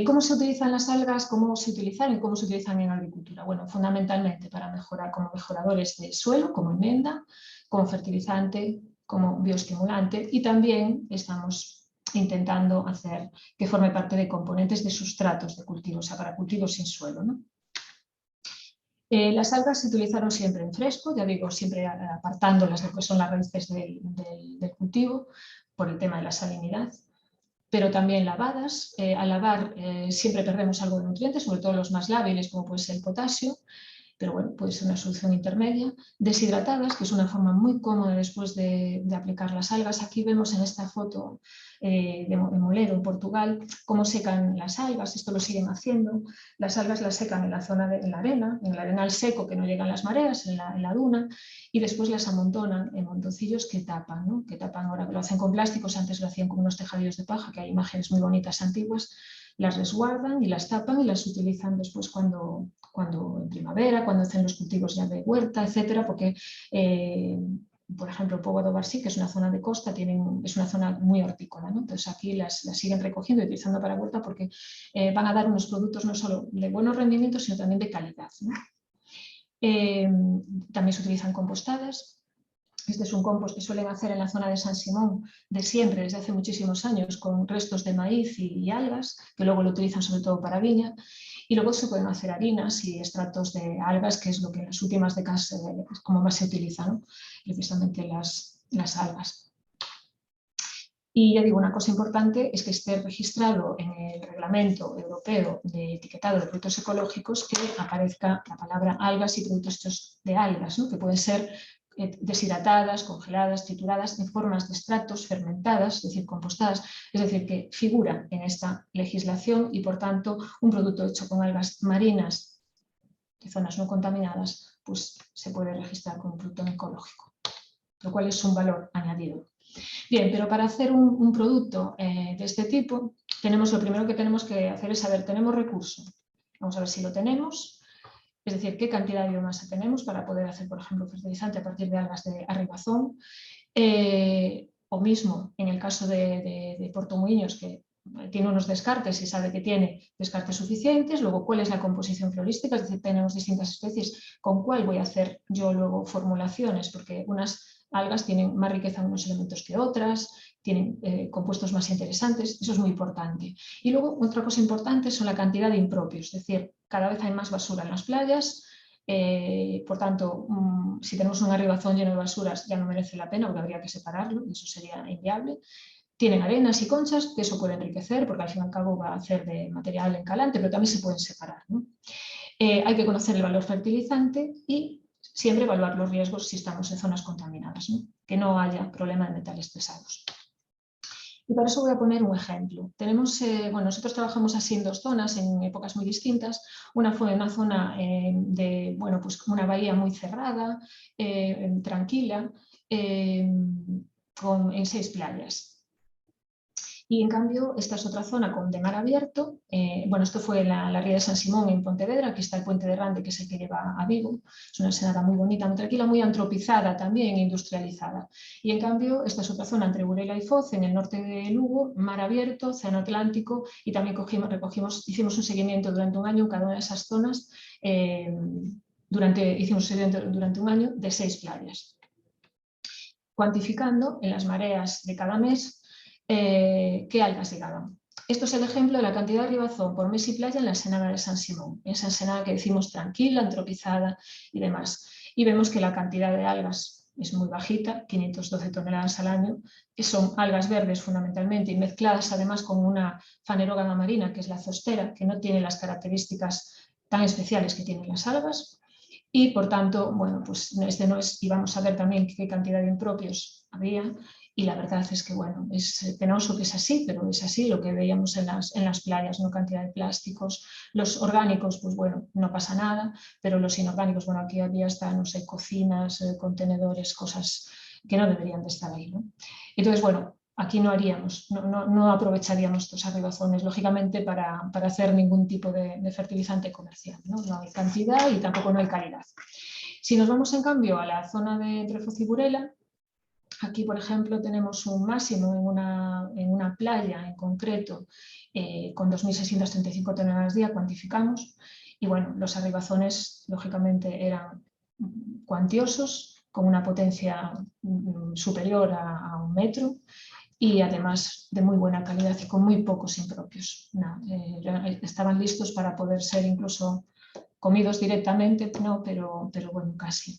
¿Cómo se utilizan las algas? ¿Cómo se utilizan y cómo se utilizan en agricultura? Bueno, fundamentalmente para mejorar como mejoradores de suelo, como enmienda, como fertilizante, como bioestimulante, y también estamos intentando hacer que forme parte de componentes de sustratos de cultivo, o sea, para cultivos sin suelo, ¿no? Las algas se utilizaron siempre en fresco, ya digo, siempre apartándolas de lo que son las raíces del cultivo por el tema de la salinidad, pero también lavadas. Al lavar siempre perdemos algo de nutrientes, sobre todo los más lábiles, como puede ser el potasio, pero bueno, puede ser una solución intermedia. Deshidratadas, que es una forma muy cómoda después de aplicar las algas. Aquí vemos en esta foto de Moledo, en Portugal, cómo secan las algas. Esto lo siguen haciendo. Las algas las secan en la zona de la arena, en el arenal seco que no llegan las mareas, en la duna, y después las amontonan en montoncillos que tapan, ¿no? Que tapan, ahora lo hacen con plásticos, antes lo hacían con unos tejadillos de paja, que hay imágenes muy bonitas antiguas. Las resguardan y las tapan y las utilizan después cuando en primavera, cuando hacen los cultivos ya de huerta, etcétera, porque, por ejemplo, Póvoa do Varzim, que es una zona de costa, es una zona muy hortícola, ¿no? Entonces aquí las siguen recogiendo y utilizando para huerta porque van a dar unos productos no solo de buenos rendimientos, sino también de calidad, ¿no? También se utilizan compostadas. Este es un compost que suelen hacer en la zona de San Simón de siempre, desde hace muchísimos años, con restos de maíz y algas, que luego lo utilizan sobre todo para viña. Y luego se pueden hacer harinas y extractos de algas, que es lo que en las últimas décadas como más se utiliza, ¿no? Precisamente las algas. Y ya digo, una cosa importante es que esté registrado en el Reglamento Europeo de Etiquetado de Productos Ecológicos que aparezca la palabra algas y productos hechos de algas, ¿no? Que pueden ser deshidratadas, congeladas, trituradas en formas de extractos fermentadas, es decir, compostadas, es decir, que figuran en esta legislación y, por tanto, un producto hecho con algas marinas de zonas no contaminadas, pues se puede registrar como un producto ecológico, lo cual es un valor añadido. Bien, pero para hacer un producto de este tipo, lo primero que tenemos que hacer es saber, ¿tenemos recurso? Vamos a ver si lo tenemos. Es decir, qué cantidad de biomasa tenemos para poder hacer, por ejemplo, fertilizante a partir de algas de arribazón. O mismo, en el caso de Portomolinos, que tiene unos descartes y sabe que tiene descartes suficientes. Luego, ¿cuál es la composición florística? Es decir, tenemos distintas especies. ¿Con cuál voy a hacer yo luego formulaciones? Porque unas algas tienen más riqueza en unos elementos que otras, tienen compuestos más interesantes, eso es muy importante. Y luego otra cosa importante son la cantidad de impropios, es decir, cada vez hay más basura en las playas, por tanto, si tenemos un arribazón lleno de basuras ya no merece la pena porque habría que separarlo, eso sería inviable. Tienen arenas y conchas, que eso puede enriquecer porque al fin y al cabo va a hacer de material encalante, pero también se pueden separar, ¿no? Hay que conocer el valor fertilizante y siempre evaluar los riesgos si estamos en zonas contaminadas, ¿no? Que no haya problema de metales pesados. Y para eso voy a poner un ejemplo. Nosotros trabajamos así en dos zonas, en épocas muy distintas. Una fue una zona de, pues una bahía muy cerrada, tranquila, en 6 playas. Y en cambio, esta es otra zona de mar abierto. Bueno, esto fue la ría de San Simón en Pontevedra, aquí está el puente de Rande, que es el que lleva a Vigo. Es una ensenada muy bonita, muy tranquila, muy antropizada también, industrializada. Y en cambio, esta es otra zona entre Burela y Foz, en el norte de Lugo, mar abierto, océano Atlántico, y también hicimos un seguimiento durante un año en cada una de esas zonas, hicimos un seguimiento durante un año de 6 playas, cuantificando en las mareas de cada mes qué algas llegaban. Esto es el ejemplo de la cantidad de ribazón por mes y playa en la ensenada de San Simón, esa ensenada que decimos tranquila, antropizada y demás. Y vemos que la cantidad de algas es muy bajita, 512 toneladas al año, que son algas verdes fundamentalmente y mezcladas además con una fanerógama marina, que es la zostera, que no tiene las características tan especiales que tienen las algas. Y por tanto, bueno, pues y vamos a ver también qué cantidad de impropios había. Y la verdad es que, bueno, es penoso que es así, pero es así lo que veíamos en las playas, ¿no? Cantidad de plásticos. Los orgánicos, pues bueno, no pasa nada, pero los inorgánicos, bueno, aquí había hasta, no sé, cocinas, contenedores, cosas que no deberían de estar ahí, ¿no? Entonces, bueno, aquí no aprovecharíamos estos arribazones, lógicamente, para hacer ningún tipo de fertilizante comercial, ¿no? No hay cantidad y tampoco no hay calidad. Si nos vamos, en cambio, a la zona de entre Foz y Burela, aquí, por ejemplo, tenemos un máximo en una playa en concreto con 2.635 toneladas día, cuantificamos, y bueno, los arribazones lógicamente eran cuantiosos, con una potencia superior a 1 metro y además de muy buena calidad y con muy pocos impropios. Estaban listos para poder ser incluso comidos directamente, no, pero bueno, casi.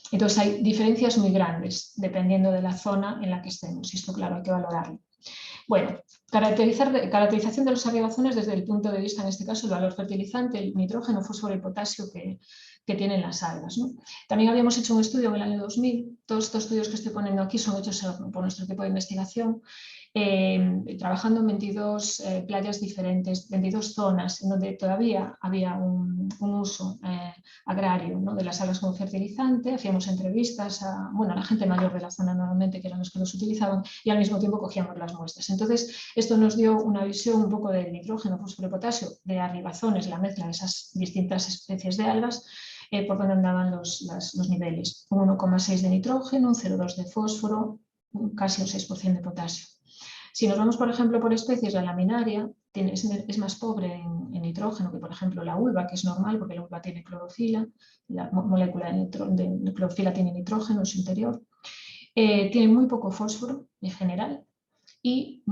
Entonces hay diferencias muy grandes dependiendo de la zona en la que estemos, y esto, claro, hay que valorarlo. Bueno, caracterización de los arribazones desde el punto de vista, en este caso, el valor fertilizante, el nitrógeno, fósforo y potasio que tienen las algas, ¿no? También habíamos hecho un estudio en el año 2000, todos estos estudios que estoy poniendo aquí son hechos por nuestro equipo de investigación, trabajando en 22 playas diferentes, 22 zonas, en donde todavía había un uso agrario, ¿no? De las algas como fertilizante. Hacíamos entrevistas a la gente mayor de la zona normalmente, que eran los que los utilizaban, y al mismo tiempo cogíamos las muestras. Entonces, esto nos dio una visión un poco del nitrógeno, fósforo y potasio, de arribazones, la mezcla de esas distintas especies de algas, por donde andaban los niveles. Un 1,6 de nitrógeno, un 0,2 de fósforo, casi un 6% de potasio. Si nos vamos, por ejemplo, por especies, la laminaria es más pobre en nitrógeno que, por ejemplo, la ulva, que es normal porque la ulva tiene clorofila, la molécula de clorofila tiene nitrógeno en su interior. Tiene muy poco fósforo en general. Y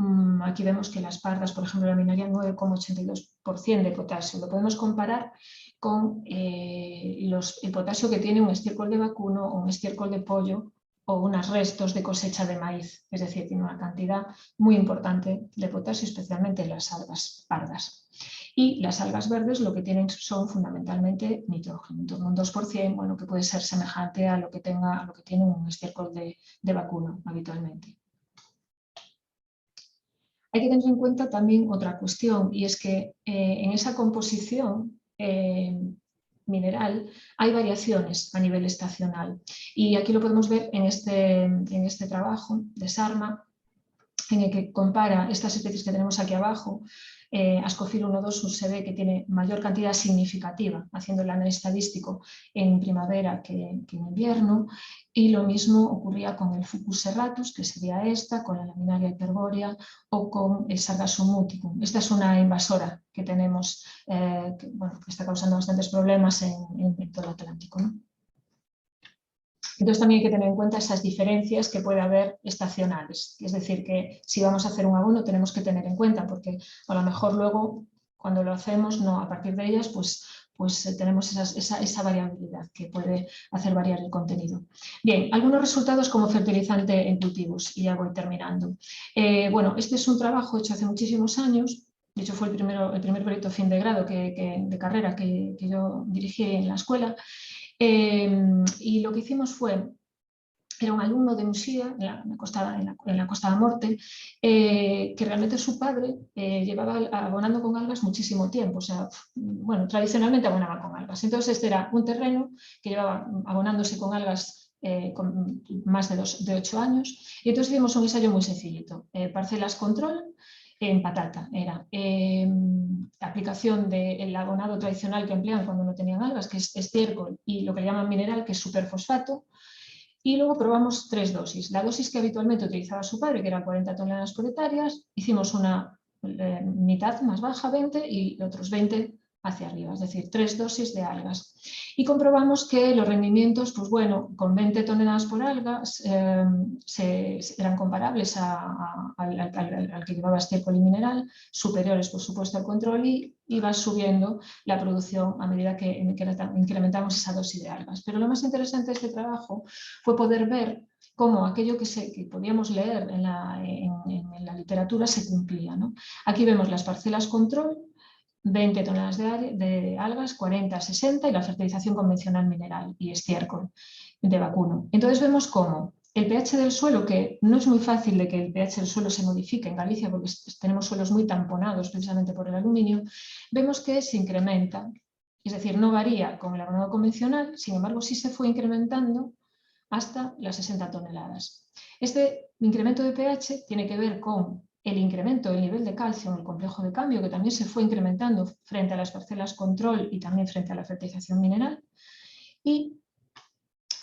aquí vemos que las pardas, por ejemplo, la laminaria, 9,82% de potasio. Lo podemos comparar con el potasio que tiene un estiércol de vacuno o un estiércol de pollo o unos restos de cosecha de maíz. Es decir, tiene una cantidad muy importante de potasio, especialmente en las algas pardas. Y las algas verdes lo que tienen son fundamentalmente nitrógeno, en torno a un 2%, bueno, que puede ser semejante a lo que tiene un estiércol de vacuno habitualmente. Hay que tener en cuenta también otra cuestión, y es que en esa composición mineral hay variaciones a nivel estacional. Y aquí lo podemos ver en este trabajo de Sarma, en el que compara estas especies que tenemos aquí abajo. Ascophyllum nodosus se ve que tiene mayor cantidad significativa, haciendo el análisis estadístico, en primavera que en invierno, y lo mismo ocurría con el Fucus serratus, que sería esta, con la laminaria hyperborea o con el Sargassum muticum. Esta es una invasora que tenemos, que está causando bastantes problemas en todo el Atlántico, ¿no? Entonces también hay que tener en cuenta esas diferencias que puede haber estacionales. Es decir, que si vamos a hacer un abono tenemos que tener en cuenta, porque a lo mejor luego cuando lo hacemos, no, a partir de ellas, pues tenemos esa variabilidad que puede hacer variar el contenido. Bien, algunos resultados como fertilizante en cultivos, y ya voy terminando. Bueno, este es un trabajo hecho hace muchísimos años. De hecho, fue el primer proyecto fin de grado de carrera que yo dirigí en la escuela. Y lo que hicimos era un alumno de Muxía, en la Costa da Morte, que realmente su padre llevaba abonando con algas muchísimo tiempo. O sea, bueno, tradicionalmente abonaba con algas. Entonces este era un terreno que llevaba abonándose con algas con más de 8 años. Y entonces hicimos un ensayo muy sencillito. Parcelas control, en patata era aplicación del abonado tradicional que emplean cuando no tenían algas, que es estiércol, y lo que le llaman mineral, que es superfosfato. Y luego probamos 3 dosis. La dosis que habitualmente utilizaba su padre, que era 40 toneladas por hectárea, hicimos una mitad más baja, 20, y otros 20 hacia arriba, es decir, 3 dosis de algas. Y comprobamos que los rendimientos, pues bueno, con 20 toneladas por algas eran comparables al que llevaba estiércol y mineral, superiores por supuesto al control, y iba subiendo la producción a medida que incrementamos esa dosis de algas. Pero lo más interesante de este trabajo fue poder ver cómo aquello que podíamos leer en la literatura se cumplía, ¿no? Aquí vemos las parcelas control, 20 toneladas de algas, 40, 60 y la fertilización convencional mineral y estiércol de vacuno. Entonces vemos cómo el pH del suelo, que no es muy fácil de que el pH del suelo se modifique en Galicia porque tenemos suelos muy tamponados precisamente por el aluminio, vemos que se incrementa, es decir, no varía con el abonado convencional, sin embargo sí se fue incrementando hasta las 60 toneladas. Este incremento de pH tiene que ver con el incremento del nivel de calcio en el complejo de cambio, que también se fue incrementando frente a las parcelas control y también frente a la fertilización mineral, y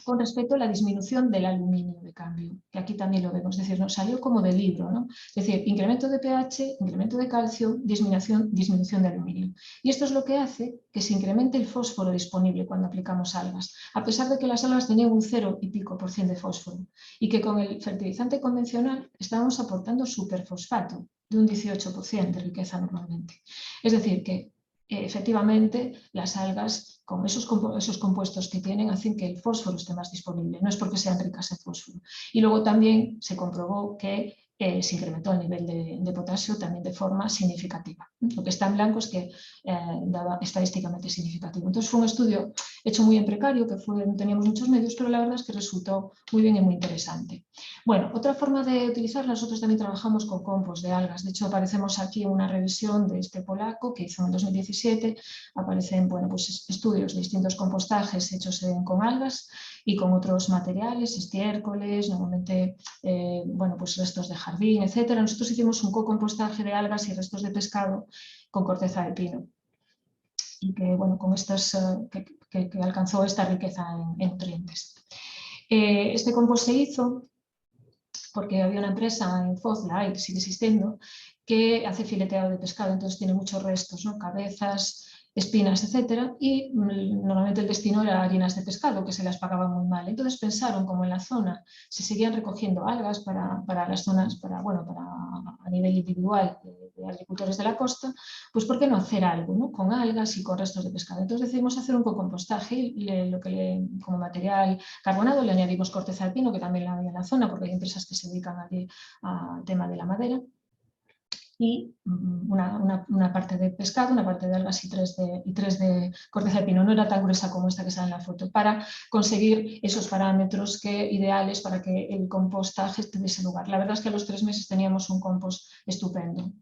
con respecto a la disminución del aluminio de cambio, que aquí también lo vemos, es decir, nos salió como del libro, ¿no? Es decir, incremento de pH, incremento de calcio, disminución de aluminio. Y esto es lo que hace que se incremente el fósforo disponible cuando aplicamos algas, a pesar de que las algas tenían un 0 y pico % de fósforo, y que con el fertilizante convencional estábamos aportando superfosfato, de un 18% de riqueza normalmente. Es decir, que efectivamente las algas con esos compuestos que tienen hacen que el fósforo esté más disponible, no es porque sean ricas en fósforo. Y luego también se comprobó que se incrementó el nivel de potasio también de forma significativa. Lo que está en blanco es que daba estadísticamente significativo. Entonces fue un estudio hecho muy en precario, que no teníamos muchos medios, pero la verdad es que resultó muy bien y muy interesante. Bueno, otra forma de utilizarla, nosotros también trabajamos con compost de algas. De hecho, aparecemos aquí en una revisión de este polaco que hizo en 2017. Aparecen pues estudios de distintos compostajes hechos con algas y con otros materiales, estiércoles, normalmente pues restos de jardín, etc. Nosotros hicimos un co-compostaje de algas y restos de pescado con corteza de pino, y que, bueno, con estos, que alcanzó esta riqueza en nutrientes. Este compost se hizo porque había una empresa en Foz, que sigue existiendo, que hace fileteado de pescado, entonces tiene muchos restos, ¿no? Cabezas, espinas, etcétera, y normalmente el destino era harinas de pescado, que se las pagaban muy mal. Entonces pensaron, como en la zona se seguían recogiendo algas para las zonas, a nivel individual de agricultores de la costa, pues ¿por qué no hacer algo, ¿no? Con algas y con restos de pescado? Entonces decidimos hacer un compostaje y como material carbonado le añadimos corteza de pino, que también la había en la zona, porque hay empresas que se dedican al tema de la madera, y una parte de pescado, una parte de algas y tres de corteza de pino. No era tan gruesa como esta que sale en la foto, para conseguir esos parámetros ideales para que el compostaje tuviese lugar. La verdad es que a los 3 meses teníamos un compost estupendo,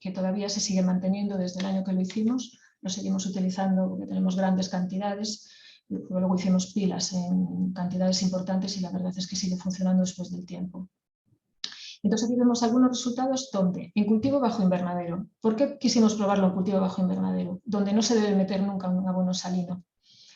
que todavía se sigue manteniendo desde el año que lo hicimos, lo seguimos utilizando porque tenemos grandes cantidades. Luego hicimos pilas en cantidades importantes y la verdad es que sigue funcionando después del tiempo. Entonces aquí vemos algunos resultados donde en cultivo bajo invernadero. ¿Por qué quisimos probarlo en cultivo bajo invernadero? Donde no se debe meter nunca un abono salino.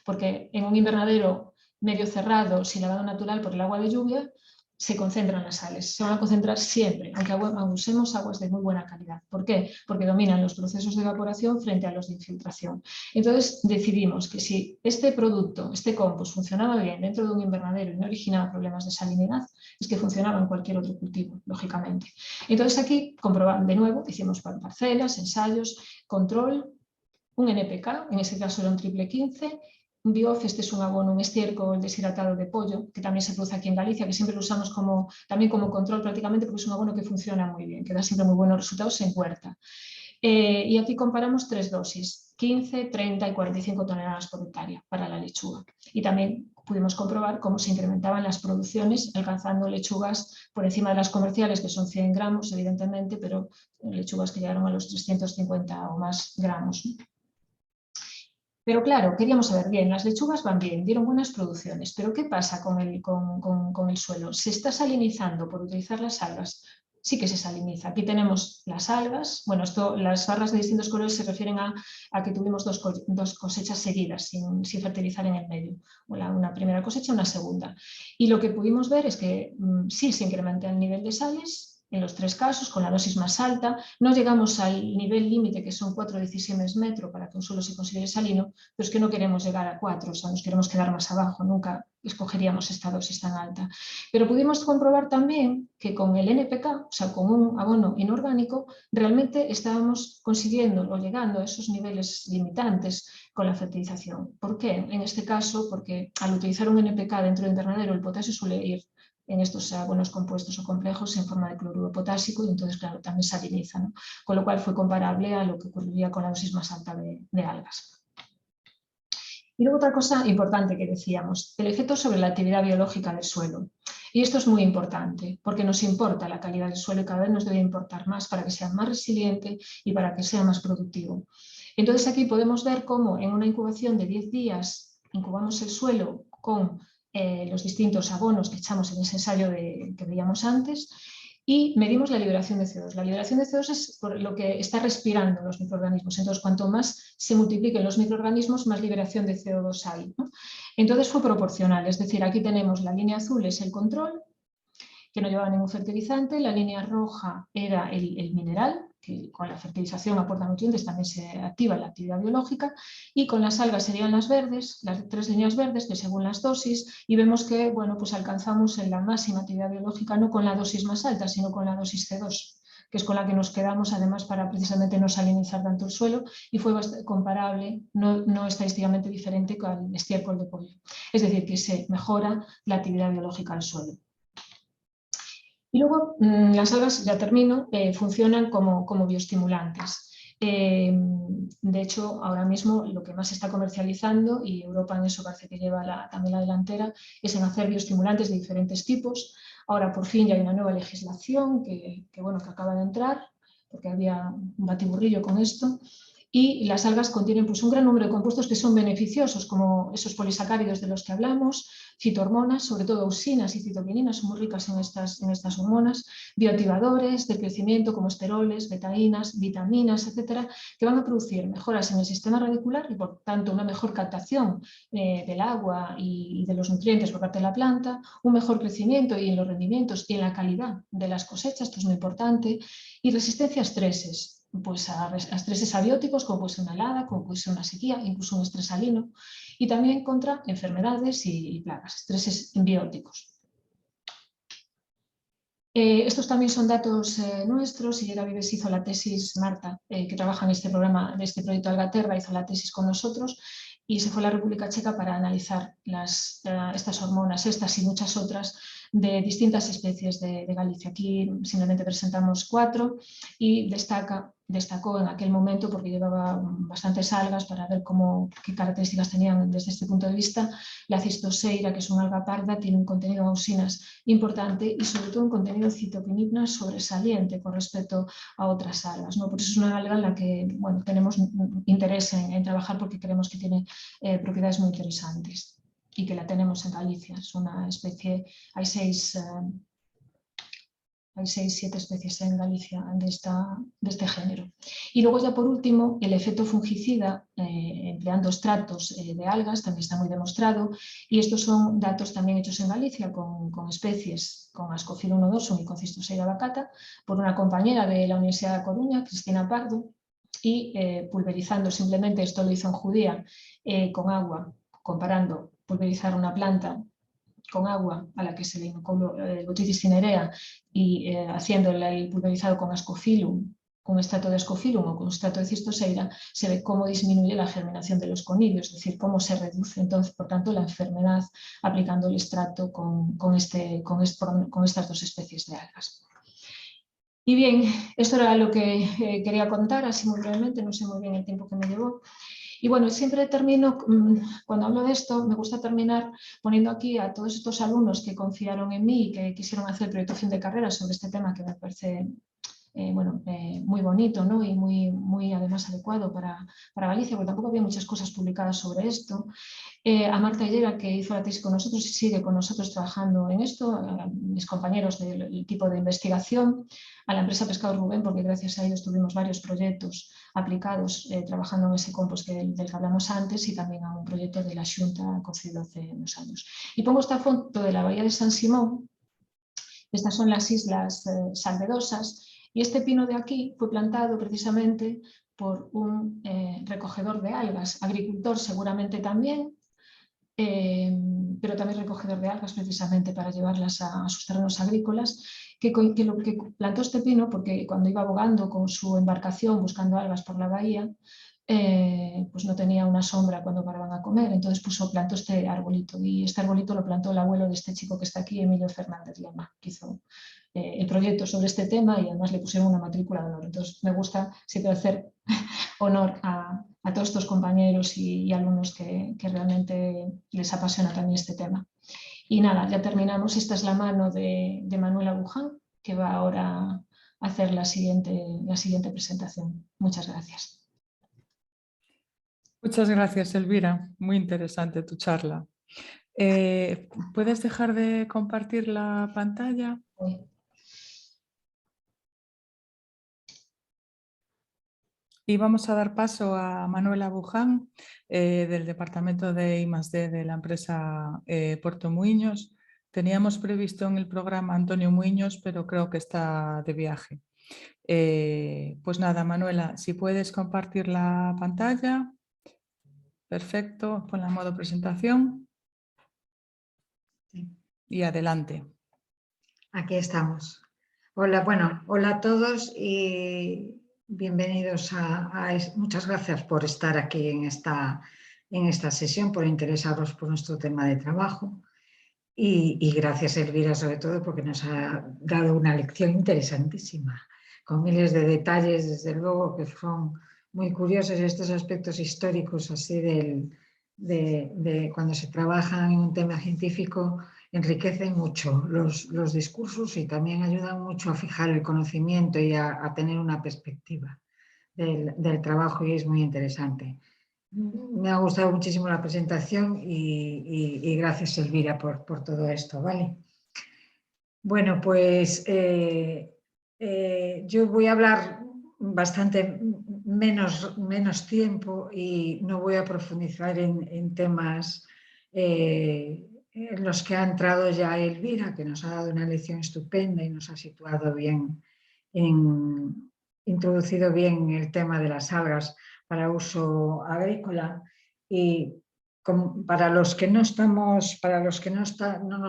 Porque en un invernadero medio cerrado, sin lavado natural por el agua de lluvia, se concentran las sales, se van a concentrar siempre, aunque usemos aguas de muy buena calidad. ¿Por qué? Porque dominan los procesos de evaporación frente a los de infiltración. Entonces decidimos que si este producto, este compost, funcionaba bien dentro de un invernadero y no originaba problemas de salinidad, es que funcionaba en cualquier otro cultivo, lógicamente. Entonces aquí comprobamos de nuevo, hicimos parcelas, ensayos, control, un NPK, en ese caso era un triple 15, un Biof, este es un abono, un estiércol deshidratado de pollo, que también se produce aquí en Galicia, que siempre lo usamos también como control prácticamente, porque es un abono que funciona muy bien, que da siempre muy buenos resultados en huerta. Y aquí comparamos 3 dosis, 15, 30 y 45 toneladas por hectárea para la lechuga. Y también pudimos comprobar cómo se incrementaban las producciones, alcanzando lechugas por encima de las comerciales, que son 100 gramos, evidentemente, pero lechugas que llegaron a los 350 o más gramos. Pero claro, queríamos saber, bien, las lechugas van bien, dieron buenas producciones, pero ¿qué pasa con el suelo? ¿Se está salinizando por utilizar las algas? sí que se saliniza. Aquí tenemos las algas. Bueno, las barras de distintos colores se refieren a que tuvimos dos cosechas seguidas, sin fertilizar en el medio. Una primera cosecha, una segunda. Y lo que pudimos ver es que sí se incrementa el nivel de sales, en los 3 casos, con la dosis más alta. No llegamos al nivel límite, que son 4 decísimes metro, para que un suelo se considere salino, pero es que no queremos llegar a 4, o sea, nos queremos quedar más abajo, nunca escogeríamos esta dosis tan alta. Pero pudimos comprobar también que con el NPK, o sea, con un abono inorgánico, realmente estábamos consiguiendo o llegando a esos niveles limitantes con la fertilización. ¿Por qué? En este caso, porque al utilizar un NPK dentro del invernadero, el potasio suele ir en estos abonos compuestos o complejos en forma de cloruro potásico y entonces, claro, también saliniza, ¿no? Con lo cual fue comparable a lo que ocurriría con la dosis más alta de algas. Y luego otra cosa importante que decíamos, el efecto sobre la actividad biológica del suelo. Y esto es muy importante porque nos importa la calidad del suelo y cada vez nos debe importar más para que sea más resiliente y para que sea más productivo. Entonces aquí podemos ver cómo en una incubación de 10 días incubamos el suelo con los distintos abonos que echamos en ese ensayo que veíamos antes y medimos la liberación de CO2. La liberación de CO2 es por lo que está respirando los microorganismos. Entonces, cuanto más se multipliquen los microorganismos, más liberación de CO2 hay, ¿no? Entonces fue proporcional, es decir, aquí tenemos la línea azul es el control, que no llevaba ningún fertilizante, la línea roja era el mineral, que con la fertilización aporta nutrientes, también se activa la actividad biológica, y con las algas serían las verdes, las 3 líneas verdes, que según las dosis, y vemos que bueno, pues alcanzamos en la máxima actividad biológica no con la dosis más alta, sino con la dosis C2, que es con la que nos quedamos además para precisamente no salinizar tanto el suelo, y fue comparable, no estadísticamente diferente con el estiércol de pollo. Es decir, que se mejora la actividad biológica del suelo. Y luego las algas, ya termino, funcionan como bioestimulantes. De hecho, ahora mismo lo que más se está comercializando, y Europa en eso parece que lleva también la delantera, es en hacer bioestimulantes de diferentes tipos. Ahora por fin ya hay una nueva legislación que acaba de entrar, porque había un batiburrillo con esto. Y las algas contienen pues, un gran número de compuestos que son beneficiosos, como esos polisacáridos de los que hablamos, fitohormonas, sobre todo auxinas y citokininas, son muy ricas en estas hormonas, bioactivadores del crecimiento como esteroles, betaínas, vitaminas, etcétera, que van a producir mejoras en el sistema radicular y por tanto una mejor captación del agua y de los nutrientes por parte de la planta, un mejor crecimiento y en los rendimientos y en la calidad de las cosechas, esto es muy importante, y resistencia a estreses. Pues a estreses abióticos, como puede ser una helada, como puede ser una sequía, incluso un estrés salino, y también contra enfermedades y plagas, estreses bióticos. Estos también son datos nuestros, y Yera Vives hizo la tesis, Marta, que trabaja en este programa, de este proyecto Algaterra, hizo la tesis con nosotros y se fue a la República Checa para analizar estas hormonas, estas y muchas otras, de distintas especies de Galicia. Aquí simplemente presentamos 4 y destacó en aquel momento, porque llevaba bastantes algas para ver qué características tenían desde este punto de vista, la cistoseira, que es una alga parda, tiene un contenido de auxinas importante y sobre todo un contenido de citoquinina sobresaliente con respecto a otras algas, ¿no? Por eso es una alga en la que tenemos interés en trabajar, porque creemos que tiene propiedades muy interesantes y que la tenemos en Galicia. Es una especie, hay 6-7 especies en Galicia de este género. Y luego ya por último, el efecto fungicida empleando extractos de algas también está muy demostrado, y estos son datos también hechos en Galicia con especies, con Ascophyllum nodosum y con Cistoseira baccata, por una compañera de la Universidad de Coruña, Cristina Pardo, y pulverizando simplemente, esto lo hizo en Judía, con agua, comparando pulverizar una planta con agua a la que se le inoculó Botrytis cinerea y haciendo el pulverizado con Ascophyllum, con extracto de Ascophyllum o con extracto de Cistoseira, se ve cómo disminuye la germinación de los conidios, es decir, cómo se reduce entonces, por tanto, la enfermedad aplicando el extracto con estas 2 especies de algas. Y bien, esto era lo que quería contar, así muy brevemente, no sé muy bien el tiempo que me llevó. Y bueno, siempre termino, cuando hablo de esto, me gusta terminar poniendo aquí a todos estos alumnos que confiaron en mí y que quisieron hacer el proyecto fin de carrera sobre este tema, que me parece muy bonito, ¿no? Y muy además adecuado para Galicia, porque tampoco había muchas cosas publicadas sobre esto. A Marta Hillera, que hizo la tesis con nosotros y sigue con nosotros trabajando en esto, a mis compañeros del equipo de investigación, a la empresa Pescado Rubén, porque gracias a ellos tuvimos varios proyectos aplicados trabajando en ese compost del que hablamos antes, y también a un proyecto de la Xunta cocido hace unos años. Y pongo esta foto de la bahía de San Simón. Estas son las islas Salvedosas, y este pino de aquí fue plantado precisamente por un recogedor de algas, agricultor seguramente también, pero también recogedor de algas precisamente para llevarlas a sus terrenos agrícolas, que plantó este pino porque cuando iba bogando con su embarcación buscando algas por la bahía, pues no tenía una sombra cuando paraban a comer, entonces plantó este arbolito, y este arbolito lo plantó el abuelo de este chico que está aquí, Emilio Fernández Lema, que hizo el proyecto sobre este tema, y además le pusieron una matrícula de honor. Entonces me gusta siempre hacer honor a todos estos compañeros y alumnos que realmente les apasiona también este tema. Y nada, ya terminamos. Esta es la mano de Manuela Buján, que va ahora a hacer la siguiente presentación. Muchas gracias. Muchas gracias, Elvira. Muy interesante tu charla. ¿Puedes dejar de compartir la pantalla? Y vamos a dar paso a Manuela Buján, del departamento de I+D de la empresa Puerto Muiños. Teníamos previsto en el programa Antonio Muiños, pero creo que está de viaje. Pues nada, Manuela, si puedes compartir la pantalla. Perfecto, ponla en modo presentación. Y adelante. Aquí estamos. Hola, hola a todos y bienvenidos muchas gracias por estar aquí en esta sesión, por interesaros por nuestro tema de trabajo, y gracias, Elvira, sobre todo porque nos ha dado una lección interesantísima, con miles de detalles, desde luego, que son muy curiosos estos aspectos históricos así de cuando se trabaja en un tema científico. Enriquecen mucho los discursos y también ayudan mucho a fijar el conocimiento y a tener una perspectiva del trabajo, y es muy interesante. Me ha gustado muchísimo la presentación y gracias, Elvira, por todo esto, ¿vale? Bueno, pues yo voy a hablar bastante menos tiempo y no voy a profundizar en temas en los que ha entrado ya Elvira, que nos ha dado una lección estupenda y nos ha situado bien, introducido bien el tema de las algas para uso agrícola. Y para los que no nos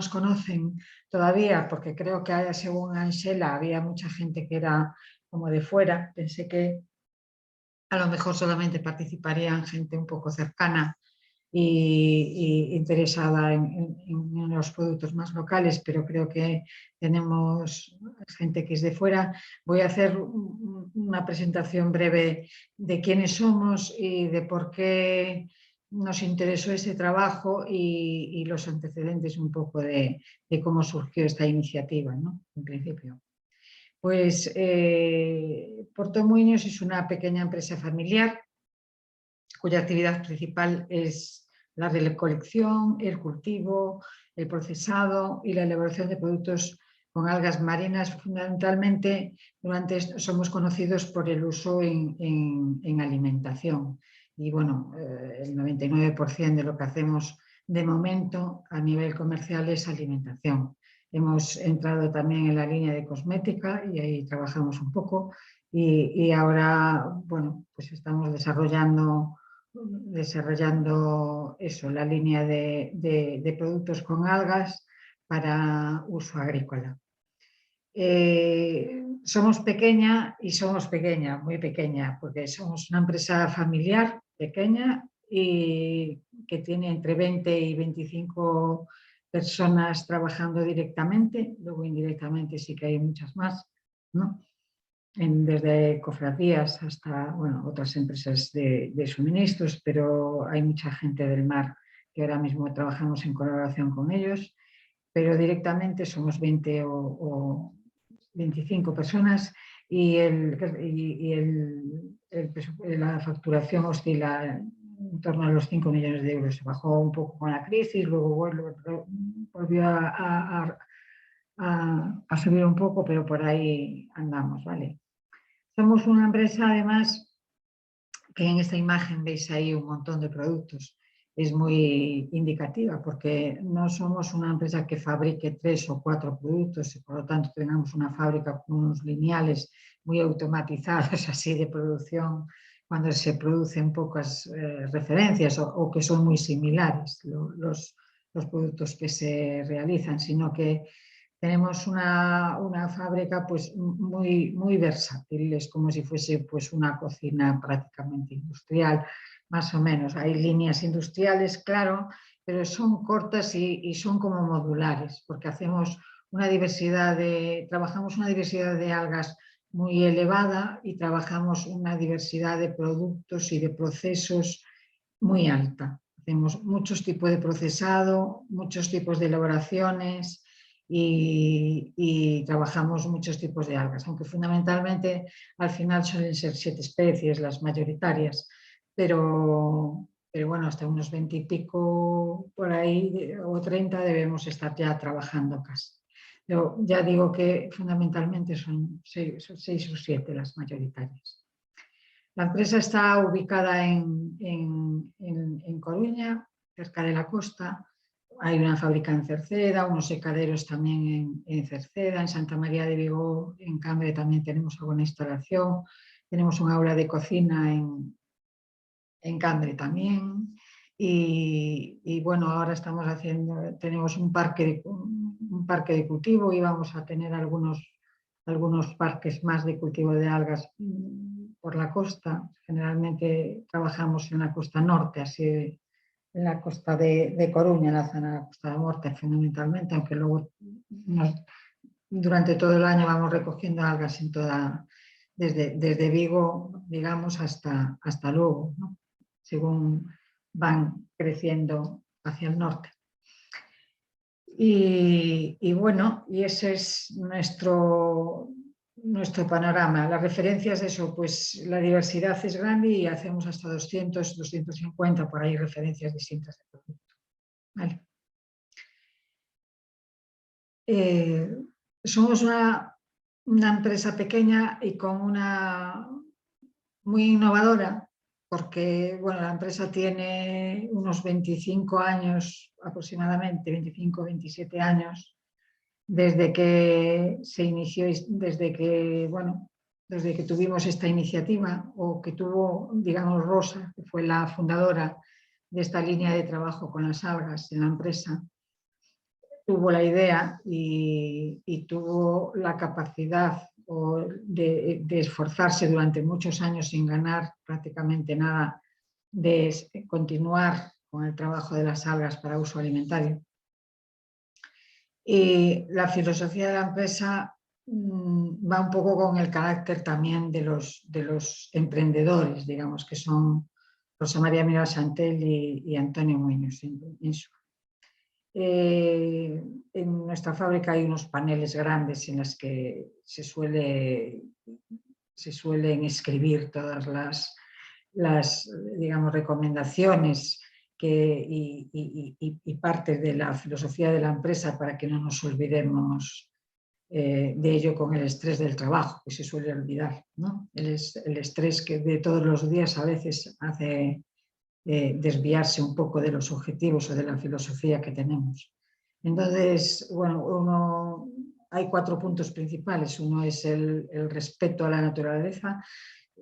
conocen todavía, porque creo que según Ansela había mucha gente que era como de fuera, pensé que a lo mejor solamente participarían gente un poco cercana y interesada en los productos más locales, pero creo que tenemos gente que es de fuera. Voy a hacer una presentación breve de quiénes somos y de por qué nos interesó ese trabajo y los antecedentes un poco de cómo surgió esta iniciativa, ¿no? En principio. Pues Puerto Muiños es una pequeña empresa familiar cuya actividad principal es la recolección, el cultivo, el procesado y la elaboración de productos con algas marinas. Fundamentalmente somos conocidos por el uso en alimentación, y bueno, el 99% de lo que hacemos de momento a nivel comercial es alimentación. Hemos entrado también en la línea de cosmética y ahí trabajamos un poco, y ahora, bueno, pues estamos desarrollando eso, la línea de productos con algas para uso agrícola. Somos pequeña, muy pequeña, porque somos una empresa familiar pequeña y que tiene entre 20 y 25 personas trabajando directamente. Luego indirectamente sí que hay muchas más, ¿no? Desde cofradías hasta otras empresas de suministros, pero hay mucha gente del mar que ahora mismo trabajamos en colaboración con ellos, pero directamente somos 20 o 25 personas, la facturación oscila en torno a los 5 millones de euros. Se bajó un poco con la crisis, luego volvió a subir un poco, pero por ahí andamos, ¿vale? Somos una empresa, además, que en esta imagen veis ahí un montón de productos. Es muy indicativa porque no somos una empresa que fabrique 3 o 4 productos y por lo tanto tengamos una fábrica con unos lineales muy automatizados así de producción cuando se producen pocas referencias o que son muy similares los productos que se realizan, sino que tenemos una fábrica pues muy versátil, es como si fuese pues una cocina prácticamente industrial, más o menos. Hay líneas industriales, claro, pero son cortas y son como modulares, porque trabajamos una diversidad de algas muy elevada y trabajamos una diversidad de productos y de procesos muy alta. Hacemos muchos tipos de procesado, muchos tipos de elaboraciones y trabajamos muchos tipos de algas, aunque fundamentalmente al final suelen ser 7 especies las mayoritarias, pero bueno, hasta unos 20 y pico por ahí o 30 debemos estar ya trabajando casi. Yo ya digo que fundamentalmente son 6 o 7 las mayoritarias. La empresa está ubicada en Coruña, cerca de la costa. Hay una fábrica en Cerceda, unos secaderos también en Cerceda, en Santa María de Vigo, en Cambre también tenemos alguna instalación, tenemos un aula de cocina en Cambre también y bueno, ahora tenemos un parque de cultivo y vamos a tener algunos parques más de cultivo de algas por la costa. Generalmente trabajamos en la costa norte, así en la costa de Coruña, en la zona de la Costa da Morte fundamentalmente, aunque luego durante todo el año vamos recogiendo algas desde Vigo, digamos, hasta Lugo, ¿no? Según van creciendo hacia el norte. Y bueno, y ese es nuestro panorama. Las referencias, eso, pues la diversidad es grande y hacemos hasta 200, 250 por ahí referencias distintas de producto. Vale. Somos una empresa pequeña y muy innovadora, porque bueno, la empresa tiene unos 25 años aproximadamente, 25, 27 años, desde que se inició, desde que tuvimos esta iniciativa, o que tuvo, digamos, Rosa, que fue la fundadora de esta línea de trabajo con las algas en la empresa, tuvo la idea y tuvo la capacidad de esforzarse durante muchos años sin ganar prácticamente nada, de continuar con el trabajo de las algas para uso alimentario. Y la filosofía de la empresa va un poco con el carácter también de los emprendedores, digamos, que son Rosa María Miró Santel y Antonio Muñoz. En nuestra fábrica hay unos paneles grandes en los que se suelen escribir todas las digamos, recomendaciones y partes de la filosofía de la empresa para que no nos olvidemos de ello con el estrés del trabajo, que se suele olvidar, ¿no? El estrés que de todos los días a veces hace desviarse un poco de los objetivos o de la filosofía que tenemos. Entonces, bueno, hay 4 puntos principales. Uno es el respeto a la naturaleza.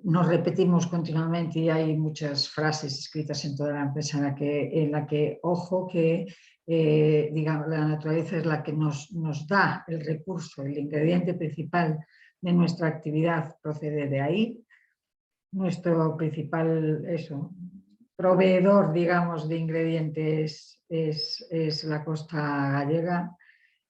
Nos repetimos continuamente y hay muchas frases escritas en toda la empresa en la que ojo, que digamos, la naturaleza es la que nos da el recurso, el ingrediente principal de nuestra actividad procede de ahí. Nuestro principal proveedor, digamos, de ingredientes es la costa gallega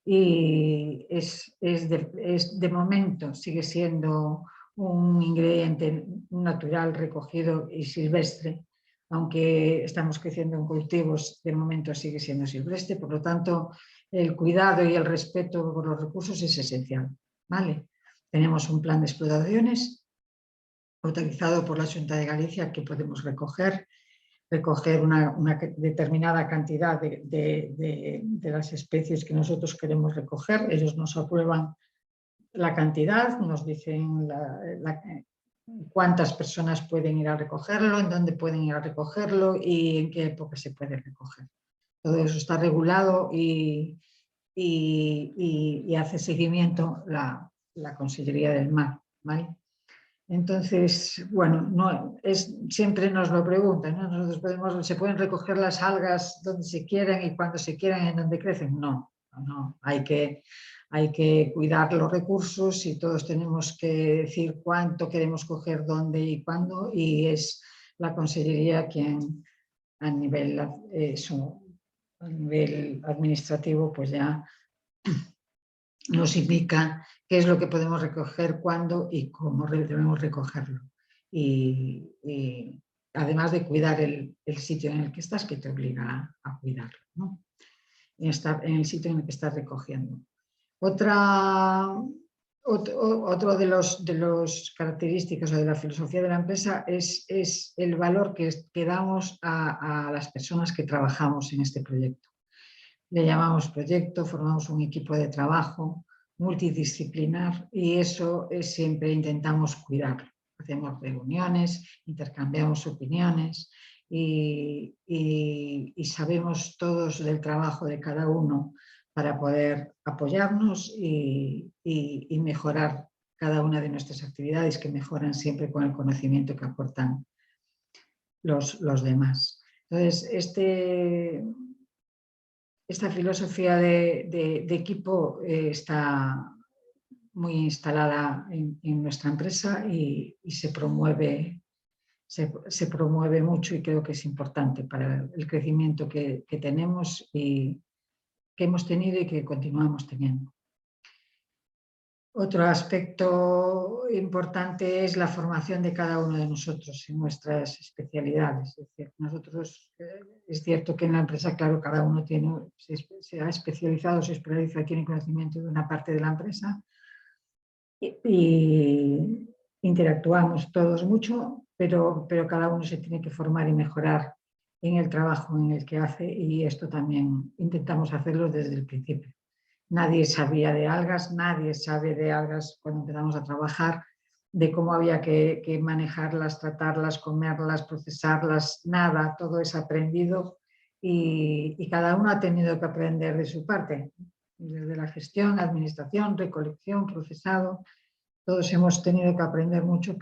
y de momento sigue siendo un ingrediente natural recogido y silvestre, aunque estamos creciendo en cultivos, de momento sigue siendo silvestre, por lo tanto el cuidado y el respeto por los recursos es esencial, ¿vale? tenemos un plan de explotaciones autorizado por la Xunta de Galicia que podemos recoger una determinada cantidad de las especies que nosotros queremos recoger. Ellos nos aprueban la cantidad, nos dicen cuántas personas pueden ir a recogerlo, en dónde pueden ir a recogerlo y en qué época se puede recoger. Todo eso está regulado y hace seguimiento la Consellería del Mar, ¿vale? Entonces, bueno, siempre nos lo preguntan, ¿no? Nosotros ¿se pueden recoger las algas donde se quieran y cuando se quieran, en donde crecen? No, hay que cuidar los recursos y todos tenemos que decir cuánto queremos coger, dónde y cuándo, y es la Consellería quien a nivel administrativo pues ya nos indica qué es lo que podemos recoger, cuándo y cómo debemos recogerlo. Y además de cuidar el sitio en el que estás, que te obliga a cuidarlo, ¿no? En el sitio en el que estás recogiendo. Otro de las características o de la filosofía de la empresa es el valor que damos a las personas que trabajamos en este proyecto. Le llamamos proyecto, formamos un equipo de trabajo multidisciplinar y eso siempre intentamos cuidarlo. Hacemos reuniones, intercambiamos opiniones y sabemos todos del trabajo de cada uno para poder apoyarnos y mejorar cada una de nuestras actividades, que mejoran siempre con el conocimiento que aportan los demás. Entonces, esta filosofía de equipo está muy instalada en nuestra empresa y se promueve mucho, y creo que es importante para el crecimiento que tenemos y que hemos tenido y que continuamos teniendo. Otro aspecto importante es la formación de cada uno de nosotros en nuestras especialidades. Es decir, nosotros, es cierto que en la empresa, claro, cada uno se ha especializado, se especializa, tiene conocimiento de una parte de la empresa y interactuamos todos mucho, pero cada uno se tiene que formar y mejorar en el trabajo en el que hace, y esto también intentamos hacerlo desde el principio. Nadie sabía de algas, nadie sabe de algas cuando empezamos a trabajar, de cómo había que manejarlas, tratarlas, comerlas, procesarlas, nada, todo es aprendido y cada uno ha tenido que aprender de su parte, desde la gestión, administración, recolección, procesado. Todos hemos tenido que aprender mucho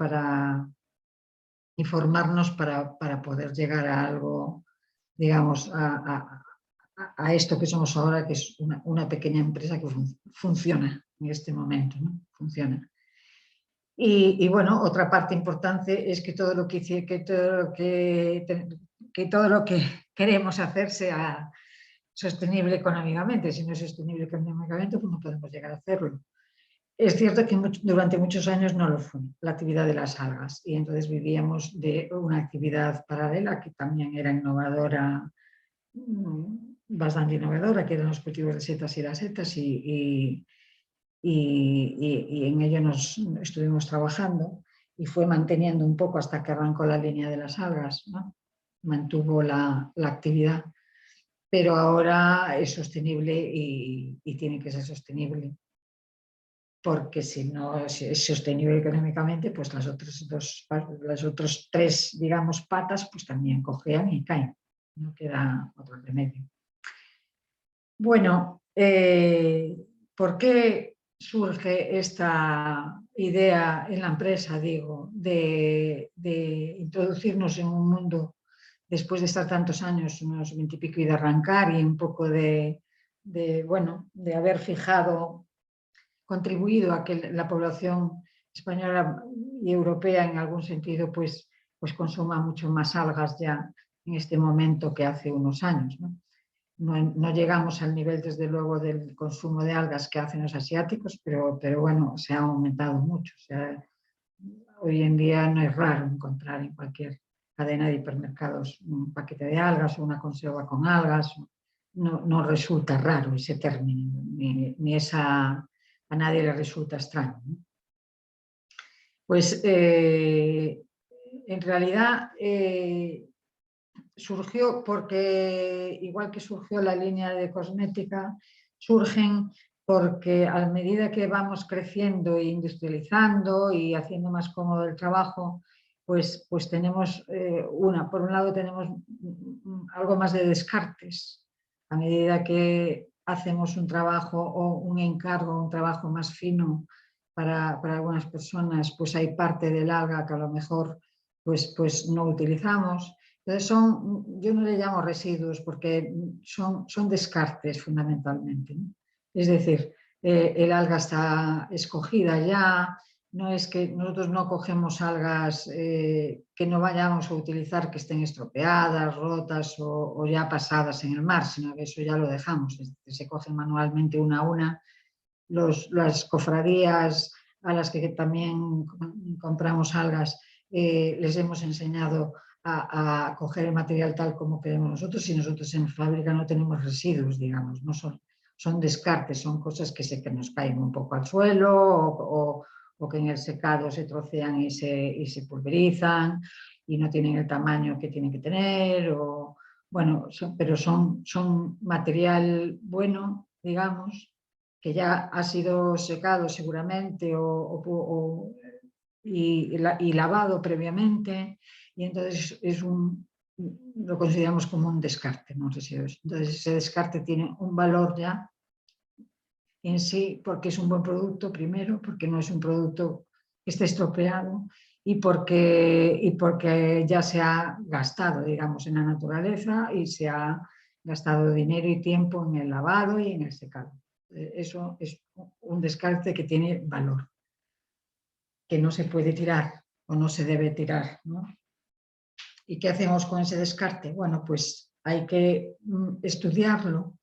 y formarnos para poder llegar a algo, digamos, a esto que somos ahora, que es una pequeña empresa que funciona en este momento, ¿no? Funciona. Y bueno, otra parte importante es que todo lo que queremos hacer sea sostenible económicamente. Si no es sostenible económicamente, pues no podemos llegar a hacerlo. Es cierto que durante muchos años no lo fue la actividad de las algas, y entonces vivíamos de una actividad paralela que también era innovadora, bastante innovadora, que eran los cultivos de setas y las setas, y en ello nos estuvimos trabajando y fue manteniendo un poco hasta que arrancó la línea de las algas, ¿no? Mantuvo la actividad, pero ahora es sostenible y tiene que ser sostenible, porque si no es sostenible económicamente, pues las otras tres, digamos, patas, pues también cojean y caen. No queda otro remedio. Bueno, ¿por qué surge esta idea en la empresa, digo, de introducirnos en un mundo, después de estar tantos años, unos 20 y pico, y de arrancar, y un poco de haber contribuido a que la población española y europea en algún sentido pues consuma mucho más algas ya en este momento que hace unos años, ¿no? No llegamos al nivel, desde luego, del consumo de algas que hacen los asiáticos, pero bueno, se ha aumentado mucho. O sea, hoy en día no es raro encontrar en cualquier cadena de hipermercados un paquete de algas o una conserva con algas. No resulta raro ese término, ni a nadie le resulta extraño, ¿no? Pues en realidad surgió porque, igual que surgió la línea de cosmética, surgen porque a medida que vamos creciendo e industrializando y haciendo más cómodo el trabajo, pues tenemos por un lado tenemos algo más de descartes. A medida que hacemos un trabajo o un encargo, un trabajo más fino para algunas personas, pues hay parte del alga que a lo mejor pues no utilizamos. Entonces yo no le llamo residuos porque son descartes fundamentalmente, ¿no? Es decir, el alga está escogida ya, no es que nosotros no cogemos algas que no vayamos a utilizar, que estén estropeadas, rotas o ya pasadas en el mar, sino que eso ya lo dejamos, se cogen manualmente una a una. Las cofradías a las que también compramos algas, les hemos enseñado a coger el material tal como queremos nosotros, y nosotros en fábrica no tenemos residuos, digamos, no son descartes, son cosas que nos caen un poco al suelo o que en el secado se trocean y se pulverizan y no tienen el tamaño que tienen que tener, bueno, pero son material bueno, digamos, que ya ha sido secado seguramente y lavado previamente, y entonces lo consideramos como un descarte, no residuos. Entonces ese descarte tiene un valor ya en sí, porque es un buen producto primero, porque no es un producto que esté estropeado y porque ya se ha gastado, digamos, en la naturaleza y se ha gastado dinero y tiempo en el lavado y en el secado. Eso es un descarte que tiene valor, que no se puede tirar o no se debe tirar, ¿no? ¿Y qué hacemos con ese descarte? Bueno, pues hay que estudiarlo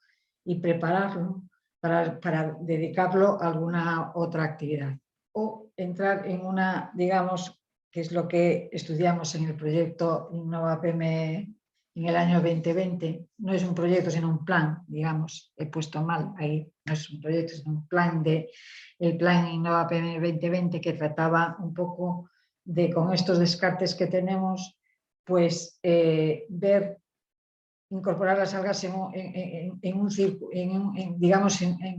y prepararlo para dedicarlo a alguna otra actividad o entrar en una, digamos, que es lo que estudiamos en el proyecto Innova PM en el año 2020. No es un proyecto, sino un plan, digamos, he puesto mal ahí, no es un proyecto, sino un plan el plan Innova PM 2020, que trataba un poco de, con estos descartes que tenemos, pues incorporar las algas digamos, en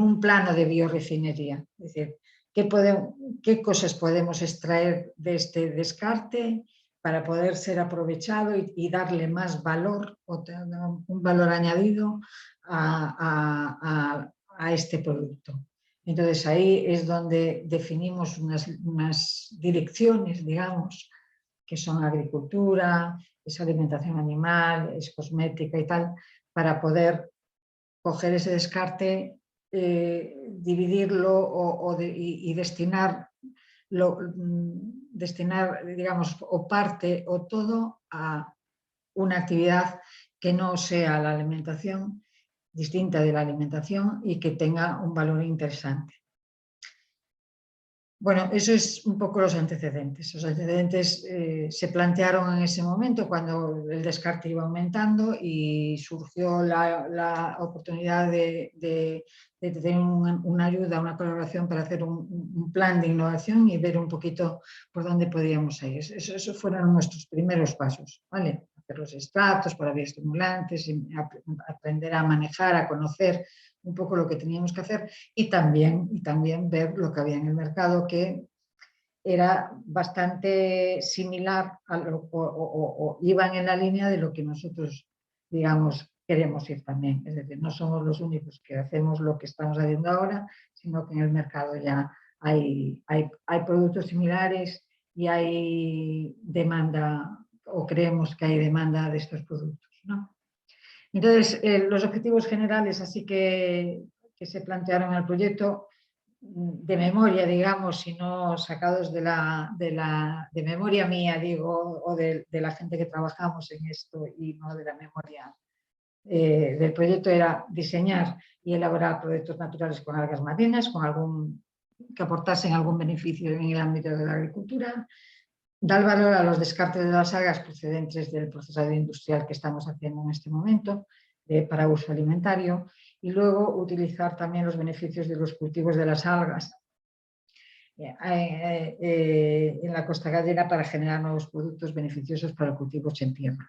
un plano de biorrefinería. Es decir, qué cosas podemos extraer de este descarte para poder ser aprovechado y darle más valor, un valor añadido a este producto. Entonces ahí es donde definimos unas direcciones, digamos, que son agricultura, es alimentación animal, es cosmética y tal, para poder coger ese descarte, dividirlo y destinar, digamos, o parte o todo a una actividad que no sea la alimentación, distinta de la alimentación y que tenga un valor interesante. Bueno, eso es un poco los antecedentes. Los antecedentes se plantearon en ese momento cuando el descarte iba aumentando y surgió la oportunidad de tener una ayuda, una colaboración para hacer un plan de innovación y ver un poquito por dónde podíamos ir. Esos fueron nuestros primeros pasos, ¿vale? Hacer los extractos para bioestimulantes, y aprender a manejar, a conocer un poco lo que teníamos que hacer y también ver lo que había en el mercado, que era bastante similar o iban en la línea de lo que nosotros, digamos, queremos ir también. Es decir, no somos los únicos que hacemos lo que estamos haciendo ahora, sino que en el mercado ya hay productos similares y hay demanda, o creemos que hay demanda de estos productos, ¿no? Entonces, los objetivos generales así que se plantearon en el proyecto, de memoria, digamos, y no sacados de memoria mía, digo, o de la gente que trabajamos en esto y no de la memoria del proyecto, era diseñar y elaborar productos naturales con algas marinas, que aportasen algún beneficio en el ámbito de la agricultura, dar valor a los descartes de las algas procedentes del procesado industrial que estamos haciendo en este momento para uso alimentario, y luego utilizar también los beneficios de los cultivos de las algas en la costa gallega para generar nuevos productos beneficiosos para cultivos en tierra.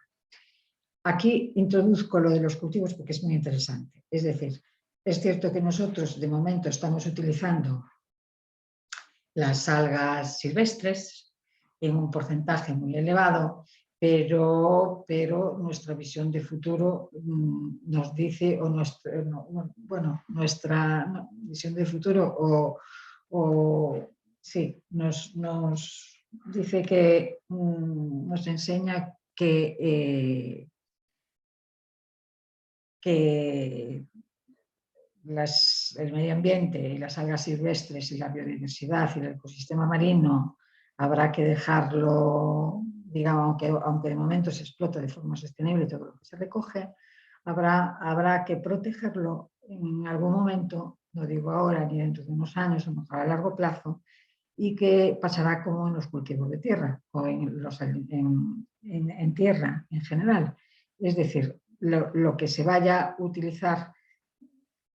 Aquí introduzco lo de los cultivos porque es muy interesante. Es decir, es cierto que nosotros de momento estamos utilizando las algas silvestres en un porcentaje muy elevado, pero nuestra visión de futuro nos dice, o nuestra visión de futuro sí, nos dice que nos enseña que el medio ambiente y las algas silvestres y la biodiversidad y el ecosistema marino habrá que dejarlo, digamos, aunque de momento se explota de forma sostenible todo lo que se recoge, habrá que protegerlo en algún momento, no digo ahora ni dentro de unos años, a lo mejor a largo plazo, y que pasará como en los cultivos de tierra o en tierra en general. Es decir, lo que se vaya a utilizar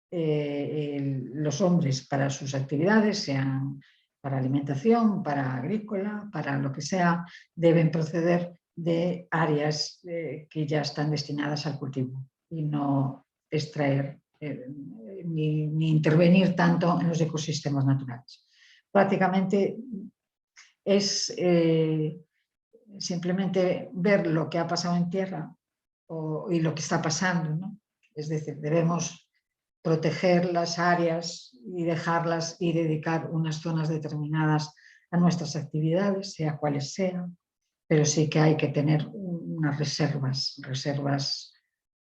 los hombres para sus actividades, sean para alimentación, para agrícola, para lo que sea, deben proceder de áreas que ya están destinadas al cultivo y no extraer ni intervenir tanto en los ecosistemas naturales. Prácticamente es simplemente ver lo que ha pasado en tierra y lo que está pasando, ¿no? Es decir, debemos proteger las áreas y dejarlas y dedicar unas zonas determinadas a nuestras actividades, sea cuales sean, pero sí que hay que tener unas reservas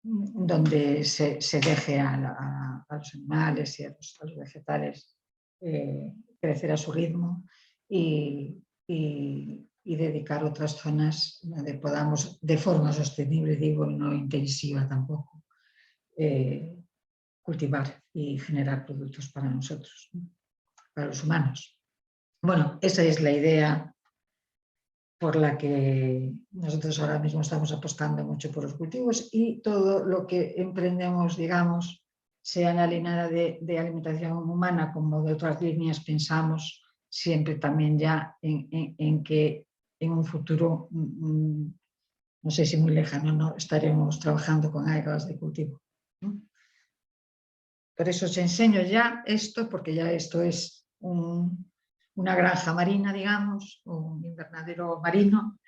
donde se deje a los animales y a los vegetales crecer a su ritmo y dedicar otras zonas donde podamos, de forma sostenible, digo, y no intensiva tampoco, cultivar y generar productos para nosotros, para los humanos. Bueno, esa es la idea por la que nosotros ahora mismo estamos apostando mucho por los cultivos, y todo lo que emprendemos, digamos, sea en la línea de alimentación humana como de otras líneas, pensamos siempre también ya en que en un futuro, no sé si muy lejano, no estaremos trabajando con algas de cultivo, ¿no? Por eso os enseño ya esto, porque ya esto es una granja marina, digamos, un invernadero marino.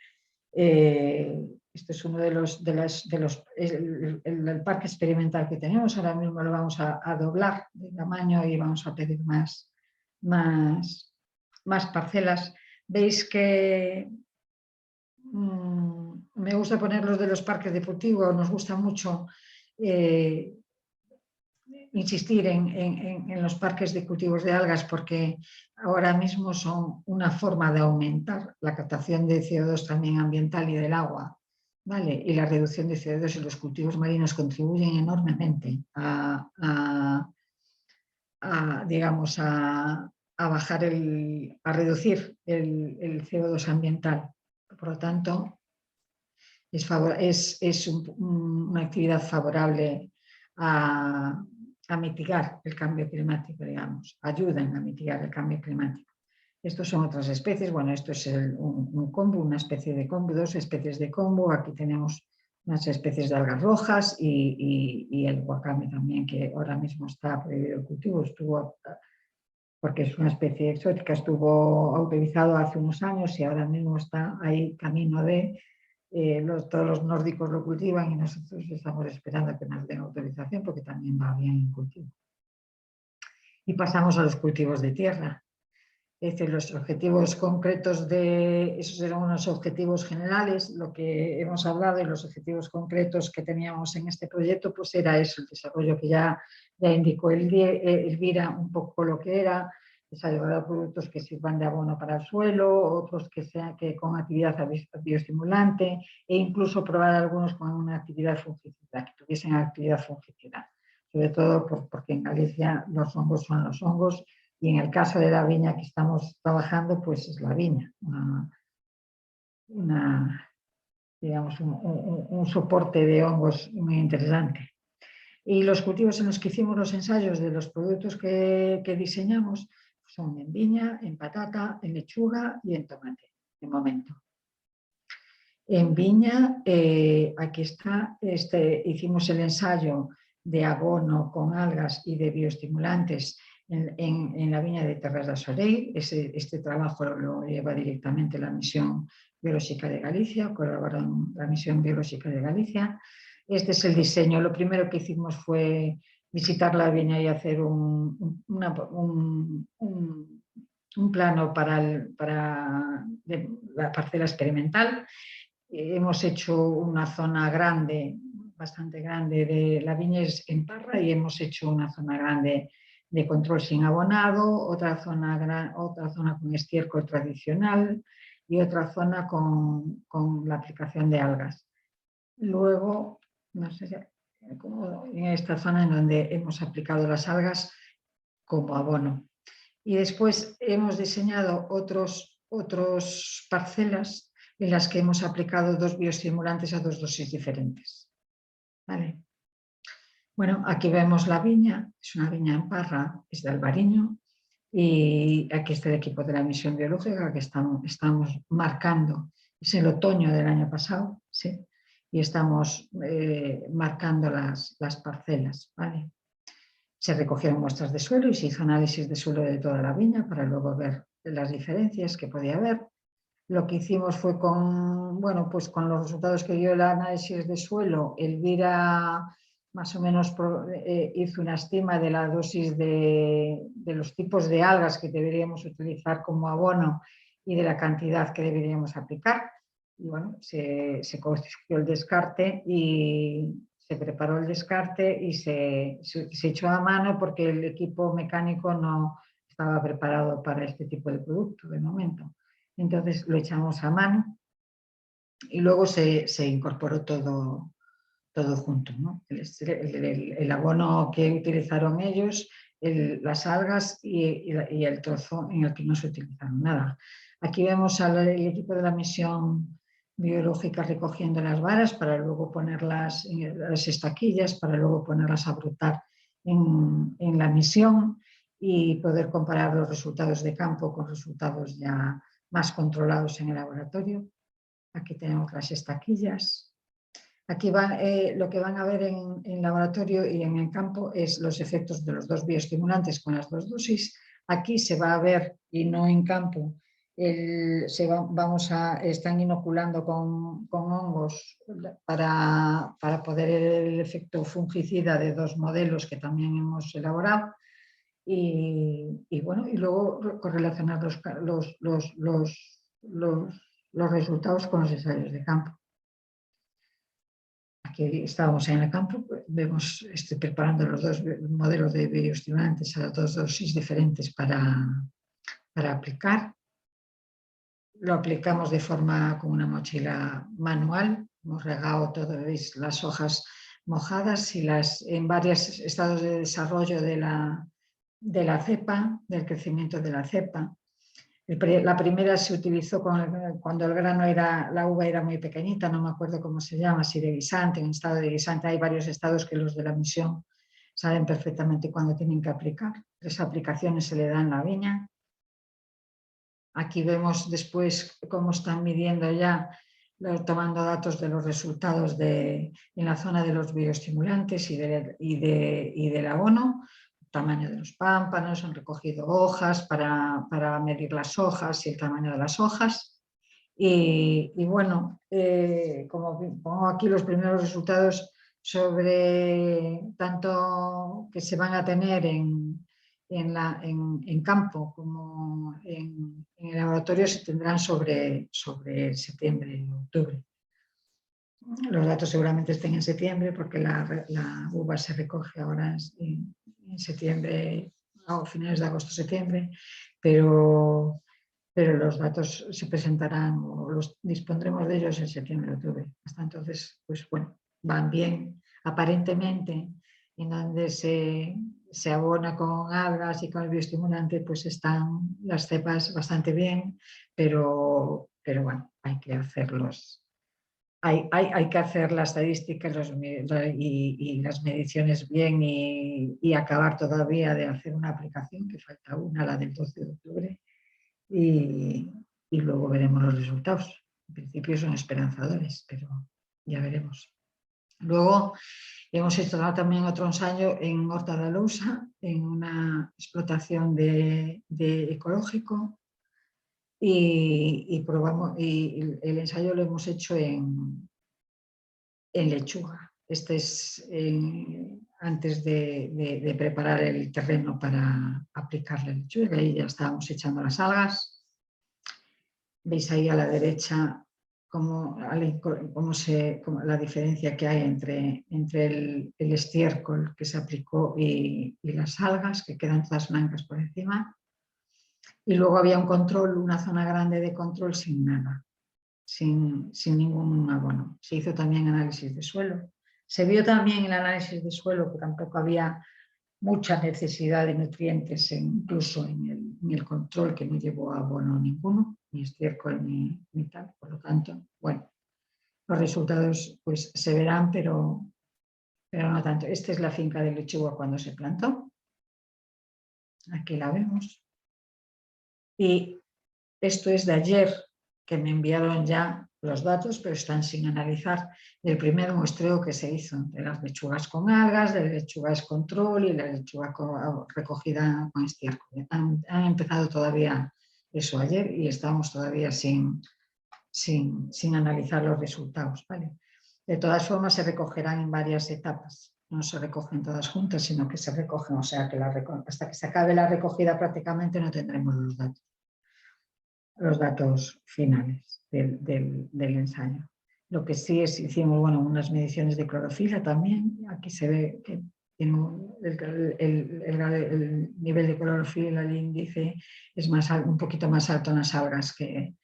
Este es uno el parque experimental que tenemos. Ahora mismo lo vamos a doblar de tamaño y vamos a pedir más parcelas. Veis que me gusta poner los de los parques deportivos, nos gusta mucho insistir en los parques de cultivos de algas, porque ahora mismo son una forma de aumentar la captación de CO2 también ambiental y del agua, ¿vale? Y la reducción de CO2 en los cultivos marinos contribuyen enormemente a reducir el CO2 ambiental. Por lo tanto, es una actividad favorable a mitigar el cambio climático, digamos, ayudan a mitigar el cambio climático. Estos son otras especies. Bueno, esto es un kombu, una especie de kombu, dos especies de kombu. Aquí tenemos unas especies de algas rojas y el wakame también, que ahora mismo está prohibido el cultivo, porque es una especie exótica, estuvo autorizado hace unos años y ahora mismo está ahí camino de... todos los nórdicos lo cultivan y nosotros estamos esperando que nos den autorización porque también va bien en cultivo. Y pasamos a los cultivos de tierra. Es decir, los objetivos concretos esos eran unos objetivos generales, lo que hemos hablado, y los objetivos concretos que teníamos en este proyecto, pues era eso, el desarrollo que ya indicó Elvira un poco lo que era, desarrollar productos que sirvan de abono para el suelo, otros que sean con actividad bioestimulante, e incluso probar algunos con una actividad fungicida, que tuviesen actividad fungicida, sobre todo porque en Galicia los hongos son los hongos, y en el caso de la viña que estamos trabajando, pues es la viña, digamos, un soporte de hongos muy interesante. Y los cultivos en los que hicimos los ensayos de los productos que diseñamos, son en viña, en patata, en lechuga y en tomate, de momento. En viña, aquí está, hicimos el ensayo de abono con algas y de bioestimulantes en la viña de Terras da Soreil. Este trabajo lo lleva directamente la Misión Biológica de Galicia, colaboraron la Misión Biológica de Galicia. Este es el diseño. Lo primero que hicimos fue visitar la viña y hacer un plano para la parcela experimental. Hemos hecho una zona grande, bastante grande, de la viña en parra, y hemos hecho una zona grande de control sin abonado, otra zona con estiércol tradicional y otra zona con la aplicación de algas. Luego, no sé, en esta zona en donde hemos aplicado las algas como abono. Y después hemos diseñado otras parcelas en las que hemos aplicado 2 bioestimulantes a 2 dosis diferentes. ¿Vale? Bueno, aquí vemos la viña, es una viña en parra, es de Albariño, y aquí está el equipo de la Misión Biológica que estamos marcando, es el otoño del año pasado, ¿sí? Y estamos marcando las parcelas, ¿vale? Se recogieron muestras de suelo y se hizo análisis de suelo de toda la viña para luego ver las diferencias que podía haber. Lo que hicimos fue con los resultados que dio el análisis de suelo, Elvira más o menos hizo una estima de la dosis de los tipos de algas que deberíamos utilizar como abono y de la cantidad que deberíamos aplicar. Y bueno, se consiguió el descarte y se preparó el descarte y se echó a mano porque el equipo mecánico no estaba preparado para este tipo de producto de momento. Entonces lo echamos a mano y luego se incorporó todo junto, ¿no? El abono que utilizaron ellos, las algas y el trozo en el que no se utilizaron nada. Aquí vemos al equipo de la Misión Biológica recogiendo las varas para luego ponerlas en las estaquillas, para luego ponerlas a brotar en la misión y poder comparar los resultados de campo con resultados ya más controlados en el laboratorio. Aquí tenemos las estaquillas. Aquí lo que van a ver en laboratorio y en el campo es los efectos de los 2 bioestimulantes con las 2 dosis. Aquí se va a ver, y no en campo, están inoculando con hongos para poder el efecto fungicida de 2 modelos que también hemos elaborado. Y luego correlacionar los resultados con los ensayos de campo. Aquí estábamos en el campo, estoy preparando los 2 modelos de bioestimulantes a las 2 dosis diferentes para aplicar. Lo aplicamos de forma con una mochila manual, hemos regado todas las hojas mojadas y en varios estados de desarrollo de la cepa, del crecimiento de la cepa. La primera se utilizó cuando la uva era muy pequeñita, no me acuerdo cómo se llama, si de guisante, en estado de guisante. Hay varios estados que los de la misión saben perfectamente cuándo tienen que aplicar. 3 aplicaciones se le dan en la viña. Aquí vemos después cómo están midiendo ya, tomando datos de los resultados en la zona de los bioestimulantes y del abono. Tamaño de los pámpanos, han recogido hojas para medir las hojas y el tamaño de las hojas. Y bueno, como pongo aquí los primeros resultados sobre tanto que se van a tener en campo como en el laboratorio, se tendrán sobre septiembre o octubre. Los datos seguramente estén en septiembre porque la uva se recoge ahora en septiembre, a finales de agosto-septiembre, pero los datos se presentarán o los dispondremos de ellos en septiembre-octubre. Hasta entonces, pues bueno, van bien. Aparentemente, en donde se abona con algas y con el bioestimulante, pues están las cepas bastante bien, pero bueno, hay que hacerlos hay que hacer la estadística y las mediciones bien y acabar todavía de hacer una aplicación, que falta una, la del 12 de octubre, y luego veremos los resultados. En principio son esperanzadores, pero ya veremos. Luego hemos hecho también otro ensayo en Horta de Alousa, en una explotación de ecológico, y probamos, y el ensayo lo hemos hecho en lechuga. Este es antes de preparar el terreno para aplicar la lechuga, y ya estábamos echando las algas. Veis ahí a la derecha la diferencia que hay entre el estiércol que se aplicó y las algas, que quedan todas blancas por encima. Y luego había un control, una zona grande de control sin nada, sin ningún abono. Se hizo también análisis de suelo. Se vio también el análisis de suelo que tampoco había mucha necesidad de nutrientes, incluso en el control, que no llevó abono ninguno, ni estiércol ni tal. Por lo tanto, bueno, los resultados pues se verán, pero no tanto. Esta es la finca de lechuga cuando se plantó. Aquí la vemos. Y esto es de ayer, que me enviaron ya los datos, pero están sin analizar, del primer muestreo que se hizo de las lechugas con algas, de las lechugas control y la lechuga recogida con estiércol. Han empezado todavía eso ayer y estamos todavía sin analizar los resultados, ¿vale? De todas formas, se recogerán en varias etapas. No se recogen todas juntas, sino que se recogen, o sea, que hasta que se acabe la recogida prácticamente no tendremos los datos finales del ensayo. Lo que sí es, hicimos unas mediciones de clorofila también. Aquí se ve que tiene el nivel de clorofila, el índice es un poquito más alto en las algas que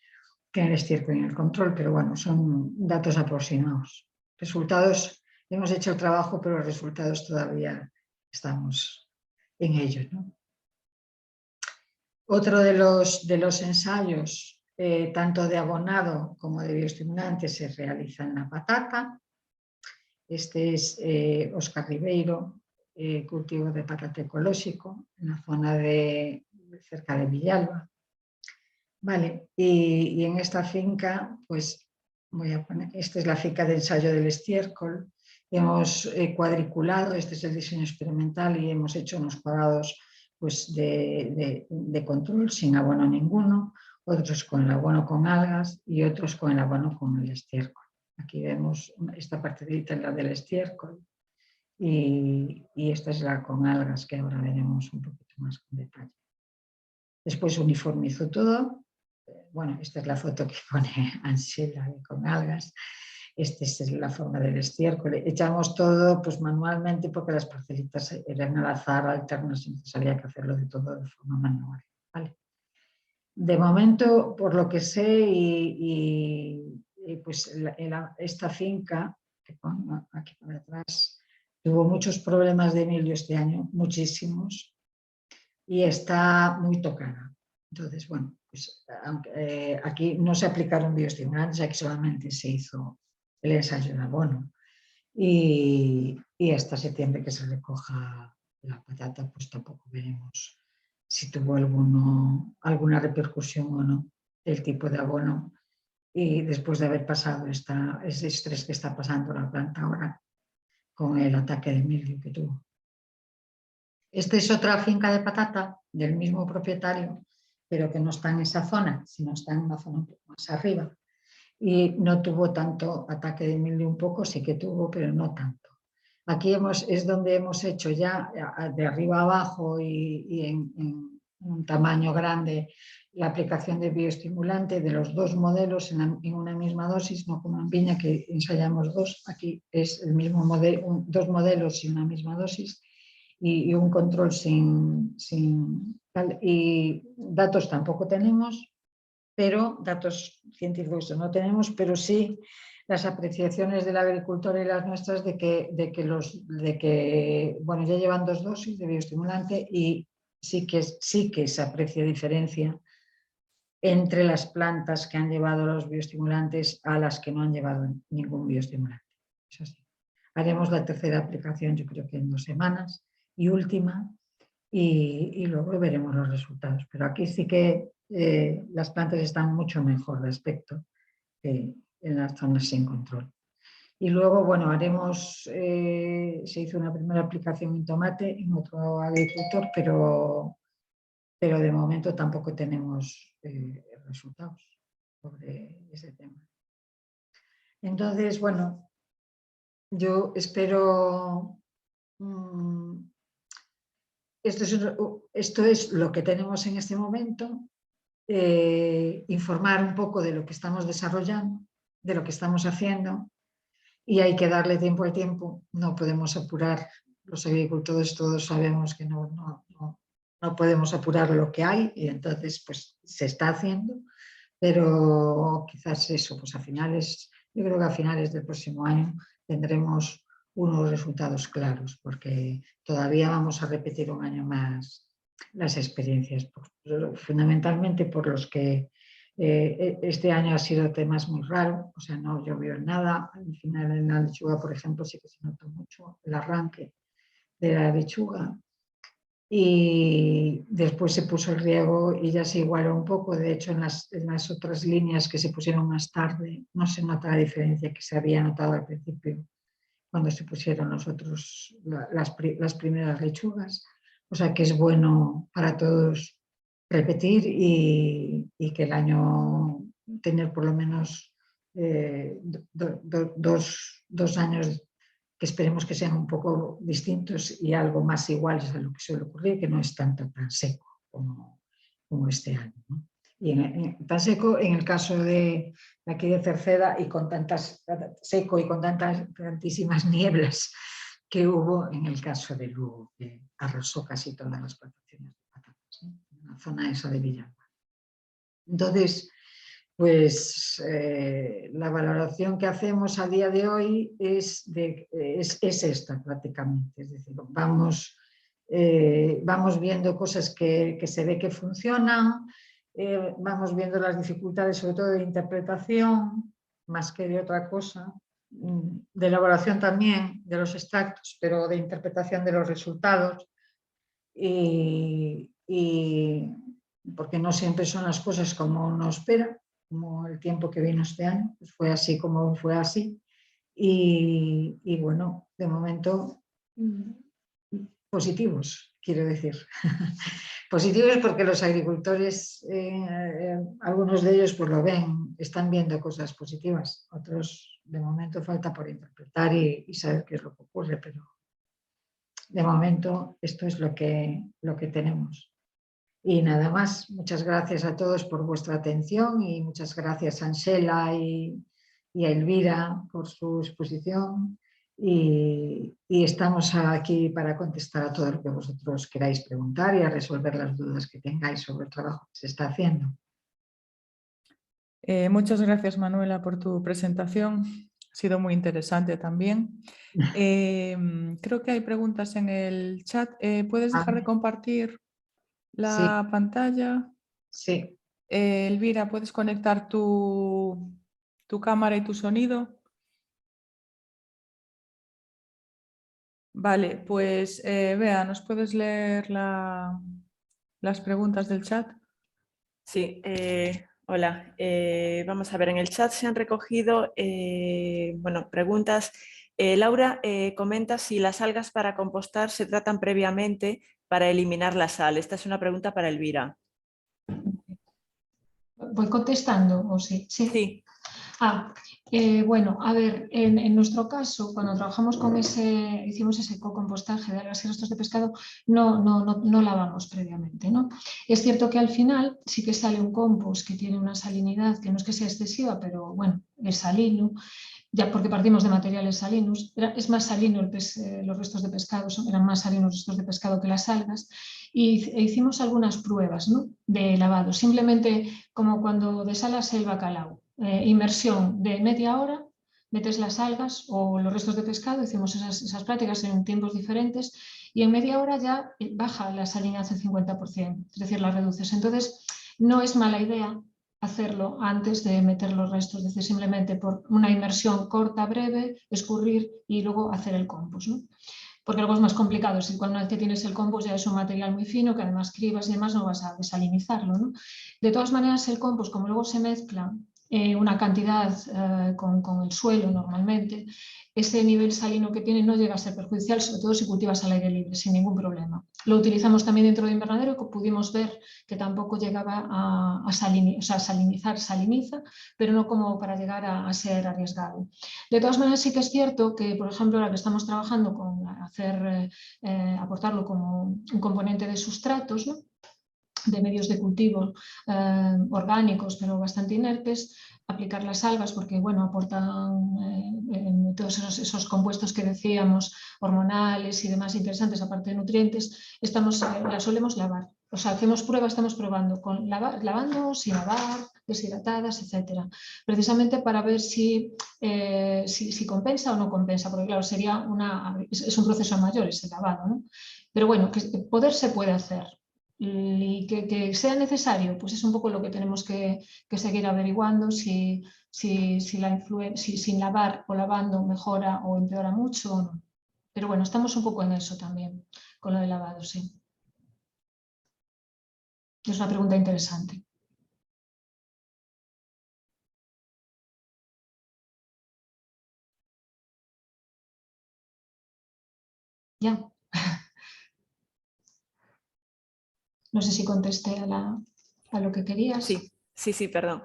en el estiércol y en el control, pero bueno, son datos aproximados. Resultados, hemos hecho el trabajo, pero los resultados todavía estamos en ello, ¿no? Otro de los ensayos, tanto de abonado como de bioestimulantes, se realiza en la patata. Este es Óscar Ribeiro, cultivo de patata ecológico, en la zona cerca de Villalba. Vale, y en esta finca, pues voy a poner, esta es la finca de ensayo del estiércol. Hemos cuadriculado, este es el diseño experimental, y hemos hecho unos cuadrados pues, de control sin abono ninguno, otros con el abono con algas y otros con el abono con el estiércol. Aquí vemos esta partecita, la del estiércol, y esta es la con algas, que ahora veremos un poquito más con detalle. Después uniformizó todo. Bueno, esta es la foto que pone Ansela con algas. Esta es la forma del estiércol. Echamos todo pues, manualmente, porque las parcelitas eran al azar, alternas, entonces había que hacerlo de todo de forma manual. ¿Vale? De momento, por lo que sé, pues esta finca, que pongo aquí por detrás, tuvo muchos problemas de mildio este año, muchísimos, y está muy tocada. Entonces, bueno, pues aquí no se aplicaron bioestimulantes, aquí solamente se hizo el ensayo de abono. Y hasta septiembre, que se recoja la patata, pues tampoco veremos si tuvo alguna repercusión o no del tipo de abono. Y después de haber pasado ese estrés que está pasando la planta ahora con el ataque de mildio que tuvo. Esta es otra finca de patata del mismo propietario, pero que no está en esa zona, sino está en una zona un poco más arriba. Y no tuvo tanto ataque de mildio, un poco sí que tuvo, pero no tanto. Aquí es donde hemos hecho ya de arriba a abajo y en un tamaño grande la aplicación de bioestimulante de los dos modelos en una misma dosis, no como en Viña, que ensayamos dos. Aquí es el mismo modelo, dos modelos y una misma dosis, y un control sin tal. Y datos tampoco tenemos, pero datos científicos no tenemos, pero sí las apreciaciones del agricultor y las nuestras de que bueno, ya llevan dos dosis de bioestimulante y sí que se aprecia diferencia entre las plantas que han llevado los bioestimulantes a las que no han llevado ningún bioestimulante. Es así. Haremos la tercera aplicación, yo creo que en 2 semanas, y última, y luego veremos los resultados. Pero aquí sí que las plantas están mucho mejor de aspecto que en las zonas sin control. Y luego, bueno, haremos, se hizo una primera aplicación en tomate en otro agricultor, pero de momento tampoco tenemos resultados sobre ese tema. Entonces, bueno, yo espero, esto es lo que tenemos en este momento, informar un poco de lo que estamos desarrollando, de lo que estamos haciendo, y hay que darle tiempo al tiempo, no podemos apurar, los agricultores todos sabemos que no podemos apurar lo que hay, y entonces pues se está haciendo, pero quizás eso, pues yo creo que a finales del próximo año tendremos unos resultados claros, porque todavía vamos a repetir un año más las experiencias, fundamentalmente por los que este año ha sido temas muy raros, o sea, no llovió nada. Al final en la lechuga, por ejemplo, sí que se notó mucho el arranque de la lechuga, y después se puso el riego y ya se igualó un poco. De hecho, en las otras líneas que se pusieron más tarde no se nota la diferencia que se había notado al principio cuando se pusieron las primeras lechugas. O sea que es bueno para todos repetir y que el año tener por lo menos 2 años que esperemos que sean un poco distintos y algo más iguales a lo que suele ocurrir, que no es tan seco como este año, ¿no? Y tan seco en el caso de aquí de Cerceda, y con seco y con tantísimas nieblas que hubo en el caso de Lugo, que arrasó casi todas las plantaciones de patatas, ¿no? En la zona esa de Villalba. Entonces, pues la valoración que hacemos a día de hoy es esta prácticamente, es decir, vamos viendo cosas que se ve que funcionan, vamos viendo las dificultades sobre todo de interpretación más que de otra cosa, de elaboración también de los extractos, pero de interpretación de los resultados, y porque no siempre son las cosas como uno espera, como el tiempo que vino este año, pues fue así como fue así, y bueno, de momento positivos, quiero decir. Positivos porque los agricultores, algunos de ellos pues lo ven, están viendo cosas positivas, otros de momento falta por interpretar y saber qué es lo que ocurre, pero de momento esto es lo que tenemos. Y nada más, muchas gracias a todos por vuestra atención, y muchas gracias a Ansela y a Elvira por su exposición, y estamos aquí para contestar a todo lo que vosotros queráis preguntar y a resolver las dudas que tengáis sobre el trabajo que se está haciendo. Muchas gracias, Manuela, por tu presentación. Ha sido muy interesante también. Creo que hay preguntas en el chat. ¿Puedes dejar de compartir la pantalla? Sí. Elvira, ¿puedes conectar tu cámara y tu sonido? Vale, pues Bea, ¿nos puedes leer las preguntas del chat? Sí, hola. Vamos a ver, en el chat se han recogido preguntas. Laura comenta si las algas para compostar se tratan previamente para eliminar la sal. Esta es una pregunta para Elvira. ¿Voy contestando o sí? Sí. Bueno, a ver, en nuestro caso, cuando trabajamos hicimos ese co-compostaje de algas y restos de pescado, no lavamos previamente, ¿no? Es cierto que al final sí que sale un compost que tiene una salinidad que no es que sea excesiva, pero bueno, es salino, ya porque partimos de materiales salinos. Es más salino los restos de pescado, eran más salinos los restos de pescado que las algas, y hicimos algunas pruebas, ¿no?, de lavado, simplemente como cuando desalas el bacalao. Inmersión de media hora, metes las algas o los restos de pescado, hicimos esas prácticas en tiempos diferentes, y en media hora ya baja la salinidad al 50%, es decir, la reduces. Entonces, No es mala idea hacerlo antes de meter los restos, es decir, simplemente por una inmersión corta, breve, escurrir y luego hacer el compost, ¿no? Porque luego es más complicado, si una vez que tienes el compost ya es un material muy fino que además cribas y demás no vas a desalinizarlo, ¿no? De todas maneras, el compost, como luego se mezcla una cantidad con el suelo normalmente, ese nivel salino que tiene no llega a ser perjudicial, sobre todo si cultivas al aire libre, sin ningún problema. Lo utilizamos también dentro de invernadero, que pudimos ver que tampoco llegaba a salinizar, saliniza, pero no como para llegar a ser arriesgado. De todas maneras, sí que es cierto que, por ejemplo, ahora que estamos trabajando con aportarlo como un componente de sustratos, ¿no? De medios de cultivo orgánicos, pero bastante inertes, aplicar las algas porque bueno, aportan todos esos compuestos que decíamos, hormonales y demás interesantes, aparte de nutrientes, las solemos lavar. O sea, hacemos pruebas, estamos probando con lavando, sin lavar, deshidratadas, etcétera. Precisamente para ver si compensa o no compensa, porque claro, es un proceso mayor ese lavado, ¿no? Pero bueno, que poder se puede hacer. Y que sea necesario, pues es un poco lo que tenemos que seguir averiguando, si sin lavar o lavando mejora o empeora mucho o no. Pero bueno, estamos un poco en eso también, con lo de lavado, sí. Es una pregunta interesante. Ya. No sé si contesté a lo que querías. Sí, perdón.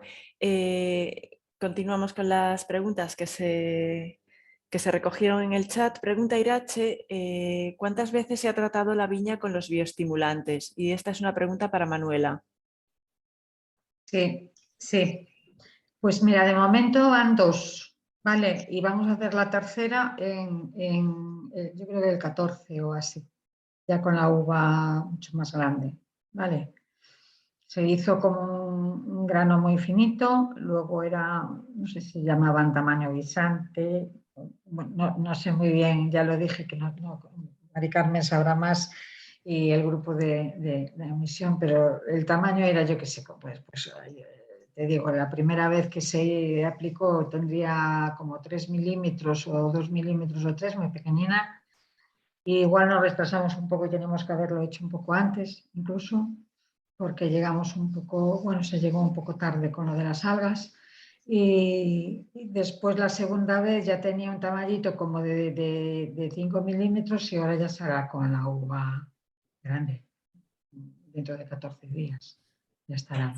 Continuamos con las preguntas que se recogieron en el chat. Pregunta Irache, ¿cuántas veces se ha tratado la viña con los bioestimulantes? Y esta es una pregunta para Manuela. Sí, sí. Pues mira, de momento van 2, ¿vale? Y vamos a hacer la tercera yo creo que el 14 o así, ya con la uva mucho más grande, ¿vale? Se hizo como un grano muy finito, luego era, no sé si llamaban tamaño guisante, bueno, no sé muy bien, ya lo dije que no Mari Carmen sabrá más y el grupo de emisión, pero el tamaño era, yo qué sé, pues te digo, la primera vez que se aplicó tendría como 3 milímetros o 2 milímetros o 3, muy pequeñina, y igual nos retrasamos un poco y tenemos que haberlo hecho un poco antes incluso, porque llegamos un poco, bueno, se llegó un poco tarde con lo de las algas. Y después la segunda vez ya tenía un tamañito como de 5 milímetros y ahora ya será con la uva grande, dentro de 14 días. Ya estará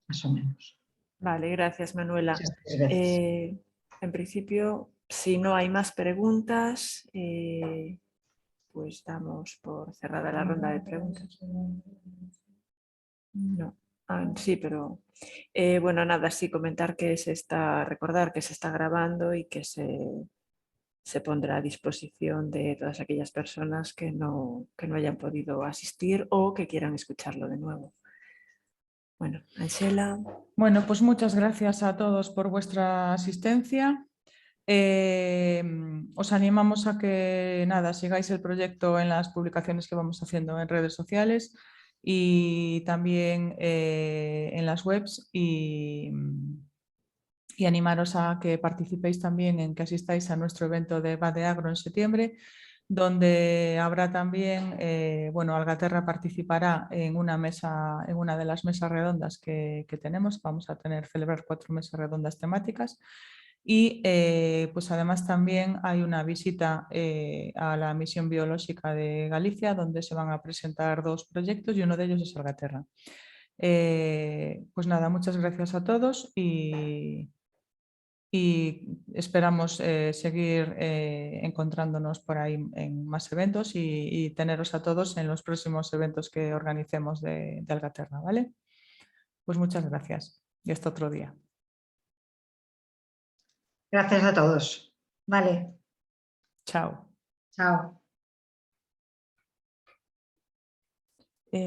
más o menos. Vale, gracias Manuela. Esas 3 veces. En principio, si no hay más preguntas, pues damos por cerrada la ronda de preguntas. No. Sí, pero bueno, nada, sí, comentar que recordar que se está grabando y que se pondrá a disposición de todas aquellas personas que no hayan podido asistir o que quieran escucharlo de nuevo. Bueno, Ángela. Bueno, pues muchas gracias a todos por vuestra asistencia. Os animamos a que sigáis el proyecto en las publicaciones que vamos haciendo en redes sociales y también en las webs y animaros a que participéis también en que asistáis a nuestro evento de Badeagro en septiembre, donde habrá también, Algaterra participará en una de las mesas redondas que tenemos. Vamos a celebrar 4 mesas redondas temáticas. Y pues además también hay una visita a la misión biológica de Galicia, donde se van a presentar 2 proyectos y uno de ellos es Algaterra. Pues nada, muchas gracias a todos y esperamos seguir encontrándonos por ahí en más eventos y teneros a todos en los próximos eventos que organicemos de Algaterra, ¿vale? Pues muchas gracias y hasta otro día. Gracias a todos. Vale. Chao. Chao.